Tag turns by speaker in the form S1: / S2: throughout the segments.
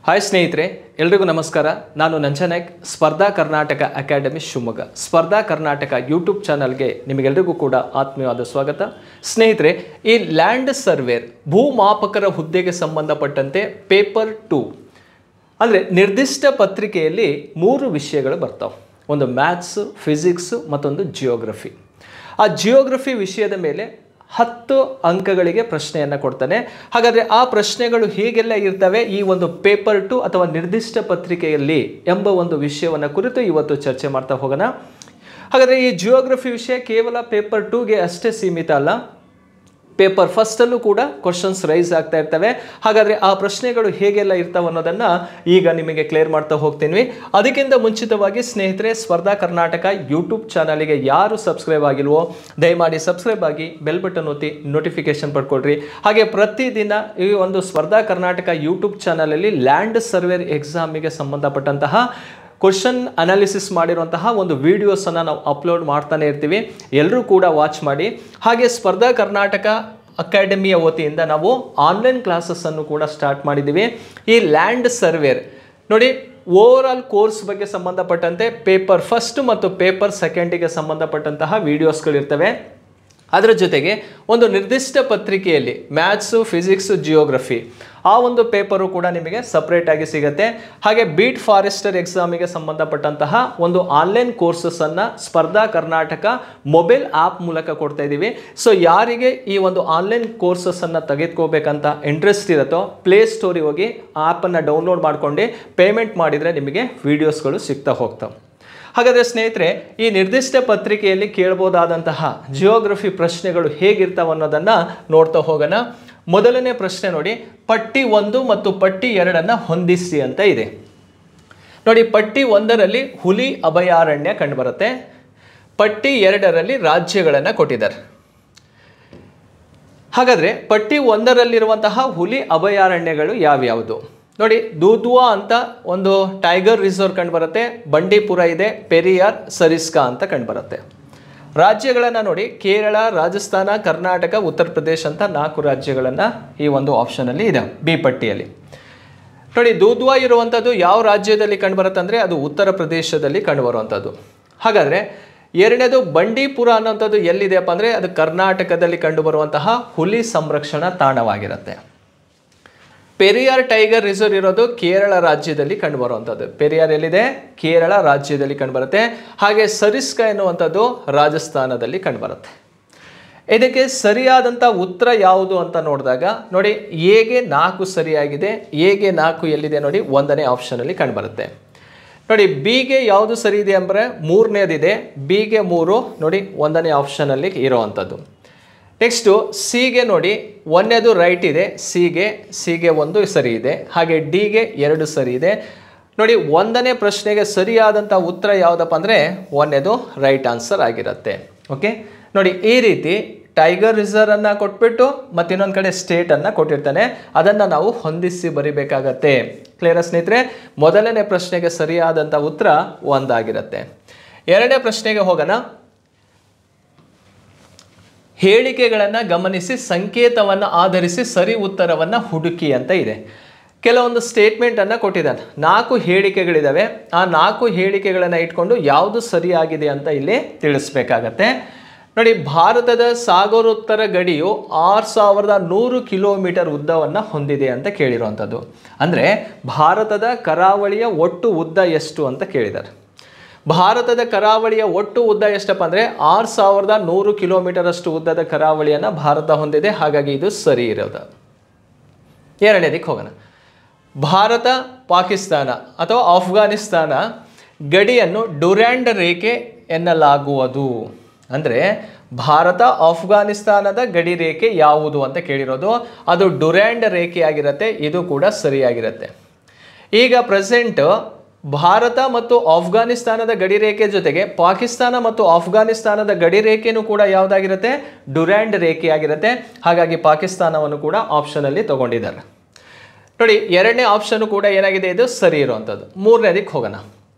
S1: Hi ಸ್ನೇಹಿತರೆ, ಎಲ್ರಿಗೂ ನಮಸ್ಕಾರ. ನಾನು ನಂಜನಾಯಕ್, ಸ್ಪರ್ಧಾ ಕರ್ನಾಟಕ ಅಕಾಡೆಮಿ ಶಿವಮೊಗ್ಗ. ಸ್ಪರ್ಧಾ ಕರ್ನಾಟಕ ಯೂಟ್ಯೂಬ್ ಚಾನಲ್ಗೆ ನಿಮಗೆಲ್ಲರಿಗೂ ಕೂಡ ಆತ್ಮೀಯವಾದ ಸ್ವಾಗತ. ಸ್ನೇಹಿತರೆ, ಈ ಲ್ಯಾಂಡ್ ಸರ್ವೇರ್ ಭೂಮಾಪಕರ ಹುದ್ದೆಗೆ ಸಂಬಂಧಪಟ್ಟಂತೆ ಪೇಪರ್ 2 ಅಂದರೆ ನಿರ್ದಿಷ್ಟ ಪತ್ರಿಕೆಯಲ್ಲಿ 3 ವಿಷಯಗಳು ಬರ್ತಾವೆ. ಒಂದು ಮ್ಯಾಥ್ಸ್, ಫಿಸಿಕ್ಸ್, ಮತ್ತೊಂದು ಜಿಯೋಗ್ರಫಿ. ಆ ಜಿಯೋಗ್ರಫಿ ವಿಷಯದ ಮೇಲೆ 10 ಅಂಕಗಳಿಗೆ ಪ್ರಶ್ನೆಯನ್ನು ಕೊಡ್ತಾನೆ. ಹಾಗಾದರೆ ಆ ಪ್ರಶ್ನೆಗಳು ಹೇಗೆಲ್ಲ ಇರ್ತವೆ ಈ ಒಂದು ಪೇಪರ್ 2 ಅಥವಾ ನಿರ್ದಿಷ್ಟ ಪತ್ರಿಕೆಯಲ್ಲಿ ಎಂಬ ಒಂದು ವಿಷಯವನ್ನು ಕುರಿತು ಇವತ್ತು ಚರ್ಚೆ ಮಾಡ್ತಾ ಹೋಗೋಣ. ಹಾಗಾದರೆ ಈ ಜಿಯೋಗ್ರಫಿ ವಿಷಯ ಕೇವಲ ಪೇಪರ್ 2ಗೆ ಅಷ್ಟೇ ಸೀಮಿತ ಅಲ್ಲ, ಪೇಪರ್ ಫಸ್ಟಲ್ಲೂ ಕೂಡ ಕ್ವಶನ್ಸ್ ರೈಸ್ ಆಗ್ತಾ ಇರ್ತವೆ. ಹಾಗಾದರೆ ಆ ಪ್ರಶ್ನೆಗಳು ಹೇಗೆಲ್ಲ ಇರ್ತಾವೆ ಅನ್ನೋದನ್ನು ಈಗ ನಿಮಗೆ ಕ್ಲಿಯರ್ ಮಾಡ್ತಾ ಹೋಗ್ತೀನಿ. ಅದಕ್ಕಿಂತ ಮುಂಚಿತವಾಗಿ ಸ್ನೇಹಿತರೆ, ಸ್ಪರ್ಧಾ ಕರ್ನಾಟಕ ಯೂಟ್ಯೂಬ್ ಚಾನಲಿಗೆ ಯಾರು ಸಬ್ಸ್ಕ್ರೈಬ್ ಆಗಿಲ್ವೋ ದಯಮಾಡಿ ಸಬ್ಸ್ಕ್ರೈಬ್ ಆಗಿ ಬೆಲ್ ಬಟನ್ ಒತ್ತಿ ನೋಟಿಫಿಕೇಶನ್ ಪಡ್ಕೊಳ್ರಿ. ಹಾಗೆ ಪ್ರತಿದಿನ ಈ ಒಂದು ಸ್ಪರ್ಧಾ ಕರ್ನಾಟಕ ಯೂಟ್ಯೂಬ್ ಚಾನಲಲ್ಲಿ ಲ್ಯಾಂಡ್ ಸರ್ವೇರ್ ಎಕ್ಸಾಮಿಗೆ ಸಂಬಂಧಪಟ್ಟಂತಹ ಕ್ವಶನ್ ಅನಾಲಿಸಿಸ್ ಮಾಡಿರುವಂತಹ ಒಂದು ವಿಡಿಯೋಸನ್ನು ನಾವು ಅಪ್ಲೋಡ್ ಮಾಡ್ತಾನೆ ಇರ್ತೀವಿ. ಎಲ್ಲರೂ ಕೂಡ ವಾಚ್ ಮಾಡಿ. ಹಾಗೆ ಸ್ಪರ್ಧಾ ಕರ್ನಾಟಕ ಅಕಾಡೆಮಿಯ ವತಿಯಿಂದ ನಾವು ಆನ್ಲೈನ್ ಕ್ಲಾಸಸ್ಸನ್ನು ಕೂಡ ಸ್ಟಾರ್ಟ್ ಮಾಡಿದ್ದೀವಿ. ಈ ಲ್ಯಾಂಡ್ ಸರ್ವೇರ್ ನೋಡಿ, ಓವರ್ ಆಲ್ ಕೋರ್ಸ್ ಬಗ್ಗೆ ಸಂಬಂಧಪಟ್ಟಂತೆ ಪೇಪರ್ ಫಸ್ಟ್ ಮತ್ತು ಪೇಪರ್ ಸೆಕೆಂಡಿಗೆ ಸಂಬಂಧಪಟ್ಟಂತಹ ವಿಡಿಯೋಸ್ಗಳಿರ್ತವೆ. ಅದರ ಜೊತೆಗೆ ಒಂದು ನಿರ್ದಿಷ್ಟ ಪತ್ರಿಕೆಯಲ್ಲಿ ಮ್ಯಾಥ್ಸು, ಫಿಸಿಕ್ಸು, ಜಿಯೋಗ್ರಫಿ ಆ ಒಂದು ಪೇಪರು ಕೂಡ ನಿಮಗೆ ಸಪ್ರೇಟಾಗಿ ಸಿಗುತ್ತೆ. ಹಾಗೆ ಬೀಟ್ ಫಾರೆಸ್ಟರ್ ಎಕ್ಸಾಮಿಗೆ ಸಂಬಂಧಪಟ್ಟಂತಹ ಒಂದು ಆನ್ಲೈನ್ ಕೋರ್ಸಸ್ಸನ್ನು ಸ್ಪರ್ಧಾ ಕರ್ನಾಟಕ ಮೊಬೈಲ್ ಆ್ಯಪ್ ಮೂಲಕ ಕೊಡ್ತಾ ಇದ್ದೀವಿ. ಸೊ ಯಾರಿಗೆ ಈ ಒಂದು ಆನ್ಲೈನ್ ಕೋರ್ಸಸ್ಸನ್ನು ತೆಗೆದುಕೋಬೇಕಂತ ಇಂಟ್ರೆಸ್ಟ್ ಇರುತ್ತೋ ಪ್ಲೇಸ್ಟೋರಿಗೆ ಹೋಗಿ ಆ್ಯಪನ್ನು ಡೌನ್ಲೋಡ್ ಮಾಡ್ಕೊಂಡು ಪೇಮೆಂಟ್ ಮಾಡಿದರೆ ನಿಮಗೆ ವೀಡಿಯೋಸ್ಗಳು ಸಿಗ್ತಾ ಹೋಗ್ತವೆ. ಹಾಗಾದರೆ ಸ್ನೇಹಿತರೆ, ಈ ನಿರ್ದಿಷ್ಟ ಪತ್ರಿಕೆಯಲ್ಲಿ ಕೇಳಬಹುದಾದಂತಹ ಜಿಯೋಗ್ರಫಿ ಪ್ರಶ್ನೆಗಳು ಹೇಗಿರ್ತಾವೆ ಅನ್ನೋದನ್ನು ನೋಡ್ತಾ ಹೋಗೋಣ. ಮೊದಲನೇ ಪ್ರಶ್ನೆ ನೋಡಿ, ಪಟ್ಟಿ 1 ಮತ್ತು ಪಟ್ಟಿ 2 ಹೊಂದಿಸಿ ಅಂತ ಇದೆ. ನೋಡಿ, ಪಟ್ಟಿ 1ರಲ್ಲಿ ಹುಲಿ ಅಭಯಾರಣ್ಯ ಕಂಡುಬರುತ್ತೆ, ಪಟ್ಟಿ 2ರಲ್ಲಿ ರಾಜ್ಯಗಳನ್ನು ಕೊಟ್ಟಿದ್ದಾರೆ. ಹಾಗಾದರೆ ಪಟ್ಟಿ 1ರಲ್ಲಿರುವಂತಹ ಹುಲಿ ಅಭಯಾರಣ್ಯಗಳು ಯಾವ್ಯಾವುದು ನೋಡಿ, ದೂದ್ವಾ ಅಂತ ಒಂದು ಟೈಗರ್ ರಿಸರ್ವ್ ಕಂಡುಬರುತ್ತೆ, ಬಂಡೀಪುರ ಇದೆ, ಪೆರಿಯಾರ್, ಸರಿಸ್ಕಾ ಅಂತ ಕಂಡುಬರುತ್ತೆ. ರಾಜ್ಯಗಳನ್ನು ನೋಡಿ, ಕೇರಳ, ರಾಜಸ್ಥಾನ, ಕರ್ನಾಟಕ, ಉತ್ತರ ಪ್ರದೇಶ ಅಂತ 4 ರಾಜ್ಯಗಳನ್ನು ಈ ಒಂದು ಆಪ್ಷನಲ್ಲಿ ಇದೆ ಬಿ ಪಟ್ಟಿಯಲ್ಲಿ. ನೋಡಿ, ದೂದ್ವಾ ಇರುವಂಥದ್ದು ಯಾವ ರಾಜ್ಯದಲ್ಲಿ ಕಂಡುಬರುತ್ತೆ ಅಂದರೆ ಅದು ಉತ್ತರ ಪ್ರದೇಶದಲ್ಲಿ ಕಂಡುಬರುವಂಥದ್ದು. ಹಾಗಾದರೆ ಎರಡನೇದು ಬಂಡೀಪುರ ಅನ್ನೋಂಥದ್ದು ಎಲ್ಲಿದೆಯಪ್ಪ ಅಂದರೆ ಅದು ಕರ್ನಾಟಕದಲ್ಲಿ ಕಂಡುಬರುವಂತಹ ಹುಲಿ ಸಂರಕ್ಷಣಾ ತಾಣವಾಗಿರುತ್ತೆ. ಪೆರಿಯಾರ್ ಟೈಗರ್ ರಿಸರ್ವ್ ಇರೋದು ಕೇರಳ ರಾಜ್ಯದಲ್ಲಿ ಕಂಡುಬರುವಂಥದ್ದು. ಪೆರಿಯಾರ್ ಎಲ್ಲಿದೆ? ಕೇರಳ ರಾಜ್ಯದಲ್ಲಿ ಕಂಡುಬರುತ್ತೆ. ಹಾಗೆ ಸರಿಸ್ಕಾ ಎನ್ನುವಂಥದ್ದು ರಾಜಸ್ಥಾನದಲ್ಲಿ ಕಂಡುಬರುತ್ತೆ. ಇದಕ್ಕೆ ಸರಿಯಾದಂಥ ಉತ್ತರ ಯಾವುದು ಅಂತ ನೋಡಿದಾಗ ನೋಡಿ, ಎಗೆ 4 ಸರಿಯಾಗಿದೆ, ಎಗೆ 4 ಎಲ್ಲಿದೆ ನೋಡಿ 1ನೇ ಆಪ್ಷನಲ್ಲಿ ಕಂಡುಬರುತ್ತೆ. ನೋಡಿ, ಬಿಗೆ ಯಾವುದು ಸರಿ ಇದೆ ಅಂದರೆ 3ನೇದಿದೆ, ಬಿಗೆ 3 ನೋಡಿ 1ನೇ ಆಪ್ಷನಲ್ಲಿ ಇರೋವಂಥದ್ದು. ನೆಕ್ಸ್ಟು ಸಿಗೆ ನೋಡಿ 1ನೇದು ರೈಟ್ ಇದೆ, ಸಿಗೆ 1 ಸರಿ ಇದೆ. ಹಾಗೆ ಡಿಗೆ 2 ಸರಿ ಇದೆ. ನೋಡಿ, 1ನೇ ಪ್ರಶ್ನೆಗೆ ಸರಿಯಾದಂಥ ಉತ್ತರ ಯಾವುದಪ್ಪ ಅಂದರೆ 1ನೇದು ರೈಟ್ ಆನ್ಸರ್ ಆಗಿರುತ್ತೆ. ಓಕೆ, ನೋಡಿ ಈ ರೀತಿ ಟೈಗರ್ ರಿಸರ್ವನ್ನು ಕೊಟ್ಬಿಟ್ಟು ಮತ್ತು ಇನ್ನೊಂದು ಕಡೆ ಸ್ಟೇಟನ್ನು ಕೊಟ್ಟಿರ್ತಾನೆ, ಅದನ್ನು ನಾವು ಹೊಂದಿಸಿ ಬರಿಬೇಕಾಗತ್ತೆ. ಕ್ಲಿಯರ್ ಸ್ನೇಹಿತರೆ? ಮೊದಲನೇ ಪ್ರಶ್ನೆಗೆ ಸರಿಯಾದಂಥ ಉತ್ತರ 1 ಆಗಿರುತ್ತೆ. 2ನೇ ಪ್ರಶ್ನೆಗೆ ಹೋಗೋಣ. ಹೇಳಿಕೆಗಳನ್ನು ಗಮನಿಸಿ ಸಂಕೇತವನ್ನು ಆಧರಿಸಿ ಸರಿ ಉತ್ತರವನ್ನು ಹುಡುಕಿ ಅಂತ ಇದೆ. ಕೆಲವೊಂದು ಸ್ಟೇಟ್ಮೆಂಟನ್ನು ಕೊಟ್ಟಿದ್ದಾನೆ, 4 ಹೇಳಿಕೆಗಳಿದ್ದಾವೆ. ಆ 4 ಹೇಳಿಕೆಗಳನ್ನು ಇಟ್ಕೊಂಡು ಯಾವುದು ಸರಿಯಾಗಿದೆ ಅಂತ ಇಲ್ಲಿ ತಿಳಿಸ್ಬೇಕಾಗತ್ತೆ. ನೋಡಿ, ಭಾರತದ ಸಾಗರೋತ್ತರ ಗಡಿಯು 6100 ಕಿಲೋಮೀಟರ್ ಉದ್ದವನ್ನು ಹೊಂದಿದೆ ಅಂತ ಕೇಳಿರುವಂಥದ್ದು. ಅಂದರೆ ಭಾರತದ ಕರಾವಳಿಯ ಒಟ್ಟು ಉದ್ದ ಎಷ್ಟು ಅಂತ ಕೇಳಿದ್ದಾರೆ. ಭಾರತದ ಕರಾವಳಿಯ ಒಟ್ಟು ಉದ್ದ ಎಷ್ಟಪ್ಪ ಅಂದರೆ 6100 ಕಿಲೋಮೀಟರ್ ಅಷ್ಟು ಉದ್ದದ ಕರಾವಳಿಯನ್ನು ಭಾರತ ಹೊಂದಿದೆ. ಹಾಗಾಗಿ ಇದು ಸರಿ ಇರೋದು. 2ನೇದಕ್ಕೆ ಹೋಗೋಣ. ಭಾರತ ಪಾಕಿಸ್ತಾನ ಅಥವಾ ಆಫ್ಘಾನಿಸ್ತಾನ ಗಡಿಯನ್ನು ಡ್ಯುರಾಂಡ್ ರೇಖೆ ಎನ್ನಲಾಗುವುದು. ಅಂದರೆ ಭಾರತ ಆಫ್ಘಾನಿಸ್ತಾನದ ಗಡಿ ರೇಖೆ ಯಾವುದು ಅಂತ ಕೇಳಿರೋದು, ಅದು ಡ್ಯುರಾಂಡ್ ರೇಖೆ ಆಗಿರುತ್ತೆ. ಇದು ಕೂಡ ಸರಿಯಾಗಿರುತ್ತೆ. ಈಗ ಪ್ರೆಸೆಂಟ್ ಭಾರತ ಮತ್ತು ಆಫ್ಘಾನಿಸ್ತಾನದ ಗಡಿ ರೇಖೆ ಜೊತೆಗೆ ಪಾಕಿಸ್ತಾನ ಮತ್ತು ಆಫ್ಘಾನಿಸ್ತಾನದ ಗಡಿ ರೇಖೆನೂ ಕೂಡ ಯಾವುದಾಗಿರುತ್ತೆ? ಡ್ಯುರಾಂಡ್ ರೇಖೆ ಆಗಿರುತ್ತೆ. ಹಾಗಾಗಿ ಪಾಕಿಸ್ತಾನವನ್ನು ಕೂಡ ಆಪ್ಷನಲ್ಲಿ ತಗೊಂಡಿದ್ದಾರೆ. ನೋಡಿ, 2ನೇ ಆಪ್ಷನ್ ಕೂಡ ಏನಾಗಿದೆ, ಇದು ಸರಿ ಇರುವಂಥದ್ದು. 3ನೇದಕ್ಕೆ ಹೋಗೋಣ.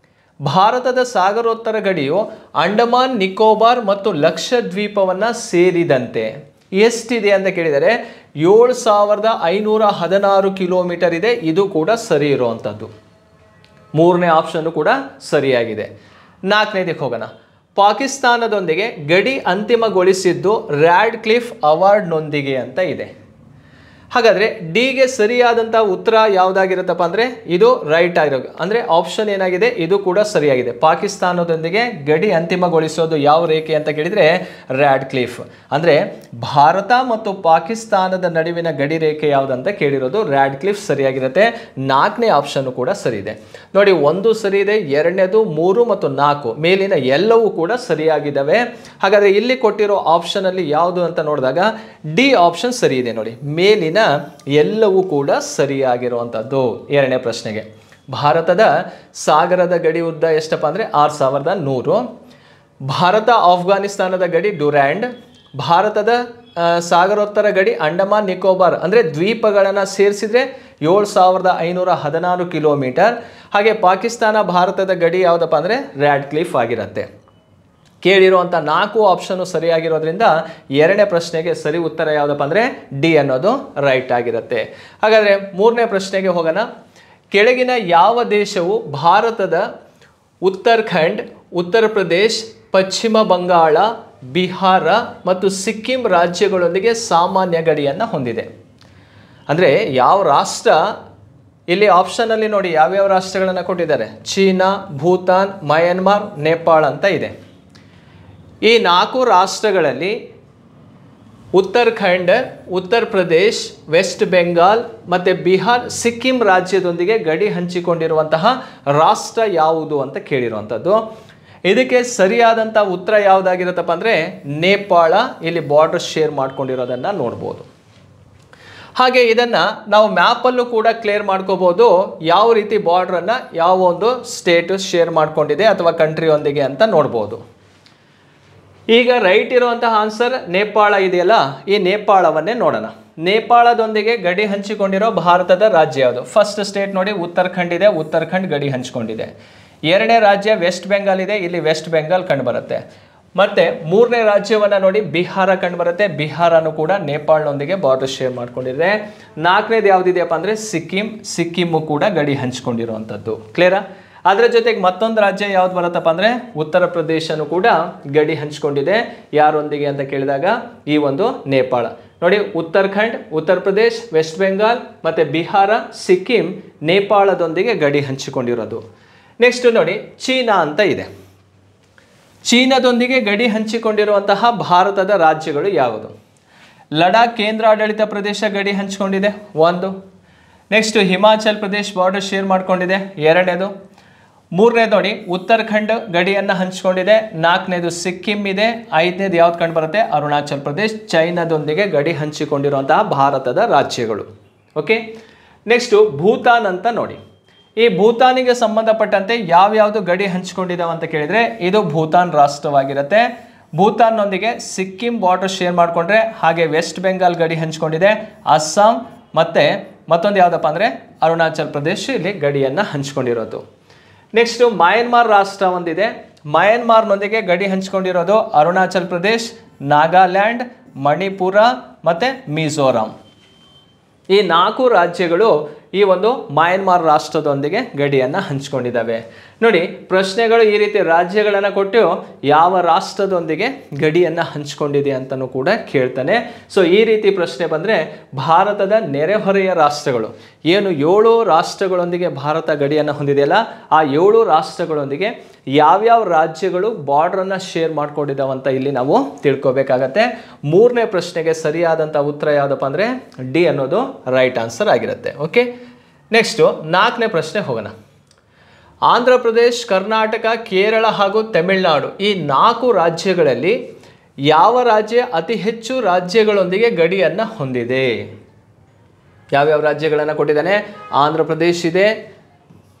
S1: ಭಾರತದ ಸಾಗರೋತ್ತರ ಗಡಿಯು ಅಂಡಮಾನ್, ನಿಕೋಬಾರ್ ಮತ್ತು ಲಕ್ಷದ್ವೀಪವನ್ನು ಸೇರಿದಂತೆ ಎಷ್ಟಿದೆ ಅಂತ ಕೇಳಿದರೆ 7,516 ಕಿಲೋಮೀಟರ್ ಇದೆ. ಇದು ಕೂಡ ಸರಿ ಇರುವಂಥದ್ದು. ಮೂರನೇ ಆಪ್ಷನ್ನು ಕೂಡ ಸರಿಯಾಗಿದೆ. ನಾಲ್ಕನೇದಕ್ಕೆ ಹೋಗೋಣ. ಪಾಕಿಸ್ತಾನದೊಂದಿಗೆ ಗಡಿ ಅಂತಿಮಗೊಳಿಸಿದ್ದು ರ್ಯಾಡ್ಕ್ಲಿಫ್ ಅವಾರ್ಡ್ನೊಂದಿಗೆ ಅಂತ ಇದೆ. ಹಾಗಾದರೆ ಡಿಗೆ ಸರಿಯಾದಂಥ ಉತ್ತರ ಯಾವುದಾಗಿರುತ್ತಪ್ಪ ಅಂದರೆ ಇದು ರೈಟ್ ಆಗಿರೋ, ಅಂದರೆ ಆಪ್ಷನ್ ಏನಾಗಿದೆ ಇದು ಕೂಡ ಸರಿಯಾಗಿದೆ. ಪಾಕಿಸ್ತಾನದೊಂದಿಗೆ ಗಡಿ ಅಂತಿಮಗೊಳಿಸೋದು ಯಾವ ರೇಖೆ ಅಂತ ಕೇಳಿದರೆ ರ್ಯಾಡ್ಕ್ಲಿಫ್. ಅಂದರೆ ಭಾರತ ಮತ್ತು ಪಾಕಿಸ್ತಾನದ ನಡುವಿನ ಗಡಿ ರೇಖೆ ಯಾವುದಂತ ಕೇಳಿರೋದು ರ್ಯಾಡ್ಕ್ಲಿಫ್ ಸರಿಯಾಗಿರುತ್ತೆ. ನಾಲ್ಕನೇ ಆಪ್ಷನ್ನು ಕೂಡ ಸರಿ ಇದೆ. ನೋಡಿ, ಒಂದು ಸರಿ ಇದೆ, ಎರಡನೇದು, 3 ಮತ್ತು 4 ಮೇಲಿನ ಎಲ್ಲವೂ ಕೂಡ ಸರಿಯಾಗಿದ್ದಾವೆ. ಹಾಗಾದರೆ ಇಲ್ಲಿ ಕೊಟ್ಟಿರೋ ಆಪ್ಷನಲ್ಲಿ ಯಾವುದು ಅಂತ ನೋಡಿದಾಗ ಡಿ ಆಪ್ಷನ್ ಸರಿ ಇದೆ. ನೋಡಿ, ಮೇಲಿನ ಎಲ್ಲವೂ ಕೂಡ ಸರಿಯಾಗಿರುವಂಥದ್ದು. ಎರಡನೇ ಪ್ರಶ್ನೆಗೆ ಭಾರತದ ಸಾಗರದ ಗಡಿ ಉದ್ದ ಎಷ್ಟಪ್ಪ ಅಂದರೆ 6100. ಭಾರತ ಆಫ್ಘಾನಿಸ್ತಾನದ ಗಡಿ ಡ್ಯುರ್ಯಾಂಡ್. ಭಾರತದ ಸಾಗರೋತ್ತರ ಗಡಿ ಅಂಡಮಾನ್ ನಿಕೋಬಾರ್ ಅಂದರೆ ದ್ವೀಪಗಳನ್ನು ಸೇರಿಸಿದ್ರೆ 7,516 ಕಿಲೋಮೀಟರ್. ಹಾಗೆ ಪಾಕಿಸ್ತಾನ ಭಾರತದ ಗಡಿ ಯಾವುದಪ್ಪ ಅಂದರೆ ರ್ಯಾಡ್ಕ್ಲಿಫ್ ಆಗಿರುತ್ತೆ. ಕೇಳಿರುವಂಥ 4 ಆಪ್ಷನ್ನು ಸರಿಯಾಗಿರೋದ್ರಿಂದ ಎರಡನೇ ಪ್ರಶ್ನೆಗೆ ಸರಿ ಉತ್ತರ ಯಾವುದಪ್ಪ ಅಂದರೆ ಡಿ ಅನ್ನೋದು ರೈಟ್ ಆಗಿರುತ್ತೆ. ಹಾಗಾದರೆ ಮೂರನೇ ಪ್ರಶ್ನೆಗೆ ಹೋಗೋಣ. ಕೆಳಗಿನ ಯಾವ ದೇಶವು ಭಾರತದ ಉತ್ತರಾಖಂಡ್, ಉತ್ತರ ಪ್ರದೇಶ್, ಪಶ್ಚಿಮ ಬಂಗಾಳ, ಬಿಹಾರ ಮತ್ತು ಸಿಕ್ಕಿಂ ರಾಜ್ಯಗಳೊಂದಿಗೆ ಸಾಮಾನ್ಯ ಗಡಿಯನ್ನು ಹೊಂದಿದೆ? ಅಂದರೆ ಯಾವ ರಾಷ್ಟ್ರ, ಇಲ್ಲಿ ಆಪ್ಷನಲ್ಲಿ ನೋಡಿ ಯಾವ್ಯಾವ ರಾಷ್ಟ್ರಗಳನ್ನು ಕೊಟ್ಟಿದ್ದಾರೆ. ಚೀನಾ, ಭೂತಾನ್, ಮಯನ್ಮಾರ್, ನೇಪಾಳ ಅಂತ ಇದೆ. ಈ 4 ರಾಷ್ಟ್ರಗಳಲ್ಲಿ ಉತ್ತರಾಖಂಡ್, ಉತ್ತರ ಪ್ರದೇಶ್, ವೆಸ್ಟ್ ಬೆಂಗಾಲ್ ಮತ್ತು ಬಿಹಾರ್, ಸಿಕ್ಕಿಂ ರಾಜ್ಯದೊಂದಿಗೆ ಗಡಿ ಹಂಚಿಕೊಂಡಿರುವಂತಹ ರಾಷ್ಟ್ರ ಯಾವುದು ಅಂತ ಕೇಳಿರುವಂಥದ್ದು. ಇದಕ್ಕೆ ಸರಿಯಾದಂಥ ಉತ್ತರ ಯಾವುದಾಗಿರುತ್ತಪ್ಪ ಅಂದರೆ ನೇಪಾಳ. ಇಲ್ಲಿ ಬಾರ್ಡರ್ ಶೇರ್ ಮಾಡ್ಕೊಂಡಿರೋದನ್ನು ನೋಡ್ಬೋದು. ಹಾಗೆ ಇದನ್ನು ನಾವು ಮ್ಯಾಪಲ್ಲೂ ಕೂಡ ಕ್ಲಿಯರ್ ಮಾಡ್ಕೋಬೋದು, ಯಾವ ರೀತಿ ಬಾರ್ಡ್ರನ್ನು ಯಾವ ಒಂದು ಸ್ಟೇಟು ಶೇರ್ ಮಾಡ್ಕೊಂಡಿದೆ ಅಥವಾ ಕಂಟ್ರಿಯೊಂದಿಗೆ ಅಂತ ನೋಡ್ಬೋದು. ಈಗ ರೈಟ್ ಇರುವಂತಹ ಆನ್ಸರ್ ನೇಪಾಳ ಇದೆಯಲ್ಲ, ಈ ನೇಪಾಳವನ್ನೇ ನೋಡೋಣ. ನೇಪಾಳದೊಂದಿಗೆ ಗಡಿ ಹಂಚಿಕೊಂಡಿರೋ ಭಾರತದ ರಾಜ್ಯ ಯಾವುದು? ಫಸ್ಟ್ ಸ್ಟೇಟ್ ನೋಡಿ ಉತ್ತರಾಖಂಡ್ ಇದೆ, ಉತ್ತರಾಖಂಡ್ ಗಡಿ ಹಂಚಿಕೊಂಡಿದೆ. ಎರಡನೇ ರಾಜ್ಯ ವೆಸ್ಟ್ ಬೆಂಗಾಲ್ ಇದೆ, ಇಲ್ಲಿ ವೆಸ್ಟ್ ಬೆಂಗಾಲ್ ಕಂಡುಬರುತ್ತೆ. ಮತ್ತು ಮೂರನೇ ರಾಜ್ಯವನ್ನು ನೋಡಿ ಬಿಹಾರ ಕಂಡುಬರುತ್ತೆ, ಬಿಹಾರನೂ ಕೂಡ ನೇಪಾಳನೊಂದಿಗೆ ಬಾರ್ಡರ್ ಶೇರ್ ಮಾಡ್ಕೊಂಡಿದೆ. ನಾಲ್ಕನೇದು ಯಾವುದಿದೆಯಪ್ಪ ಅಂದರೆ ಸಿಕ್ಕಿಮ್ಮು ಕೂಡ ಗಡಿ ಹಂಚಿಕೊಂಡಿರುವಂಥದ್ದು. ಕ್ಲಿಯರಾ? ಅದರ ಜೊತೆಗೆ ಮತ್ತೊಂದು ರಾಜ್ಯ ಯಾವ್ದು ಬರುತ್ತಪ್ಪ ಅಂದರೆ ಉತ್ತರ ಪ್ರದೇಶನೂ ಕೂಡ ಗಡಿ ಹಂಚಿಕೊಂಡಿದೆ. ಯಾರೊಂದಿಗೆ ಅಂತ ಕೇಳಿದಾಗ ಈ ಒಂದು ನೇಪಾಳ. ನೋಡಿ, ಉತ್ತರಾಖಂಡ್, ಉತ್ತರ ಪ್ರದೇಶ್, ವೆಸ್ಟ್ ಬೆಂಗಾಲ್ ಮತ್ತು ಬಿಹಾರ, ಸಿಕ್ಕಿಂ ನೇಪಾಳದೊಂದಿಗೆ ಗಡಿ ಹಂಚಿಕೊಂಡಿರೋದು. ನೆಕ್ಸ್ಟ್ ನೋಡಿ ಚೀನಾ ಅಂತ ಇದೆ. ಚೀನಾದೊಂದಿಗೆ ಗಡಿ ಹಂಚಿಕೊಂಡಿರುವಂತಹ ಭಾರತದ ರಾಜ್ಯಗಳು ಯಾವುದು? ಲಡಾಖ್ ಕೇಂದ್ರಾಡಳಿತ ಪ್ರದೇಶ ಗಡಿ ಹಂಚಿಕೊಂಡಿದೆ, ಒಂದು. Next Himachal Pradesh border share ಮಾಡ್ಕೊಂಡಿದೆ, ಎರಡನೇದು. ಮೂರನೇದು ನೋಡಿ ಉತ್ತರಾಖಂಡ್ ಗಡಿಯನ್ನು ಹಂಚಿಕೊಂಡಿದೆ, ನಾಲ್ಕನೇದು ಸಿಕ್ಕಿಂ ಇದೆ, ಐದನೇದು ಯಾವ್ದು ಕಂಡು ಬರುತ್ತೆ ಅರುಣಾಚಲ್ ಪ್ರದೇಶ್. ಚೈನಾದೊಂದಿಗೆ ಗಡಿ ಹಂಚಿಕೊಂಡಿರುವಂತಹ ಭಾರತದ ರಾಜ್ಯಗಳು. ಓಕೆ, ನೆಕ್ಸ್ಟು ಭೂತಾನ್ ಅಂತ ನೋಡಿ. ಈ ಭೂತಾನಿಗೆ ಸಂಬಂಧಪಟ್ಟಂತೆ ಯಾವ್ಯಾವುದು ಗಡಿ ಹಂಚಿಕೊಂಡಿದ್ದಾವೆ ಅಂತ ಕೇಳಿದರೆ ಇದು ಭೂತಾನ್ ರಾಷ್ಟ್ರವಾಗಿರುತ್ತೆ. ಭೂತಾನ್ನೊಂದಿಗೆ ಸಿಕ್ಕಿಂ ಬಾರ್ಡರ್ ಶೇರ್ ಮಾಡಿಕೊಂಡ್ರೆ, ಹಾಗೆ ವೆಸ್ಟ್ ಬೆಂಗಾಲ್ ಗಡಿ ಹಂಚಿಕೊಂಡಿದೆ, ಅಸ್ಸಾಂ ಮತ್ತು ಮತ್ತೊಂದು ಯಾವುದಪ್ಪ ಅಂದರೆ ಅರುಣಾಚಲ್ ಪ್ರದೇಶ್ ಇಲ್ಲಿ ಗಡಿಯನ್ನು ಹಂಚಿಕೊಂಡಿರೋದು. ನೆಕ್ಸ್ಟು ಮಯನ್ಮಾರ್ ರಾಷ್ಟ್ರ ಒಂದಿದೆ. ಮಯನ್ಮಾರ್ನೊಂದಿಗೆ ಗಡಿ ಹಂಚಿಕೊಂಡಿರೋದು ಅರುಣಾಚಲ್ ಪ್ರದೇಶ್, ನಾಗಾಲ್ಯಾಂಡ್, ಮಣಿಪುರ ಮತ್ತು ಮಿಜೋರಾಂ. ಈ 4 ರಾಜ್ಯಗಳು ಈ ಒಂದು ಮಯನ್ಮಾರ್ ರಾಷ್ಟ್ರದೊಂದಿಗೆ ಗಡಿಯನ್ನು ಹಂಚಿಕೊಂಡಿದ್ದಾವೆ. ನೋಡಿ, ಪ್ರಶ್ನೆಗಳು ಈ ರೀತಿ ರಾಜ್ಯಗಳನ್ನು ಕೊಟ್ಟು ಯಾವ ರಾಷ್ಟ್ರದೊಂದಿಗೆ ಗಡಿಯನ್ನು ಹಂಚಿಕೊಂಡಿದೆ ಅಂತಲೂ ಕೂಡ ಕೇಳ್ತಾನೆ. ಸೊ ಈ ರೀತಿ ಪ್ರಶ್ನೆ ಬಂದರೆ ಭಾರತದ ನೆರೆಹೊರೆಯ ರಾಷ್ಟ್ರಗಳು ಏನು 7 ರಾಷ್ಟ್ರಗಳೊಂದಿಗೆ ಭಾರತ ಗಡಿಯನ್ನು ಹೊಂದಿದೆಯಲ್ಲ, ಆ 7 ರಾಷ್ಟ್ರಗಳೊಂದಿಗೆ ಯಾವ್ಯಾವ ರಾಜ್ಯಗಳು ಬಾರ್ಡ್ರನ್ನು ಶೇರ್ ಮಾಡ್ಕೊಂಡಿದ್ದಾವಂತ ಇಲ್ಲಿ ನಾವು ತಿಳ್ಕೊಬೇಕಾಗತ್ತೆ. ಮೂರನೇ ಪ್ರಶ್ನೆಗೆ ಸರಿಯಾದಂಥ ಉತ್ತರ ಯಾವುದಪ್ಪ ಅಂದರೆ ಡಿ ಅನ್ನೋದು ರೈಟ್ ಆನ್ಸರ್ ಆಗಿರುತ್ತೆ. ಓಕೆ, ನೆಕ್ಸ್ಟು 4ನೇ ಪ್ರಶ್ನೆ ಹೋಗೋಣ. ಆಂಧ್ರ ಪ್ರದೇಶ್, ಕರ್ನಾಟಕ, ಕೇರಳ ಹಾಗೂ ತಮಿಳುನಾಡು ಈ 4 ರಾಜ್ಯಗಳಲ್ಲಿ ಯಾವ ರಾಜ್ಯ ಅತಿ ಹೆಚ್ಚು ರಾಜ್ಯಗಳೊಂದಿಗೆ ಗಡಿಯನ್ನು ಹೊಂದಿದೆ? ಯಾವ್ಯಾವ ರಾಜ್ಯಗಳನ್ನು ಕೊಟ್ಟಿದ್ದಾನೆ? ಆಂಧ್ರ ಪ್ರದೇಶ್ ಇದೆ,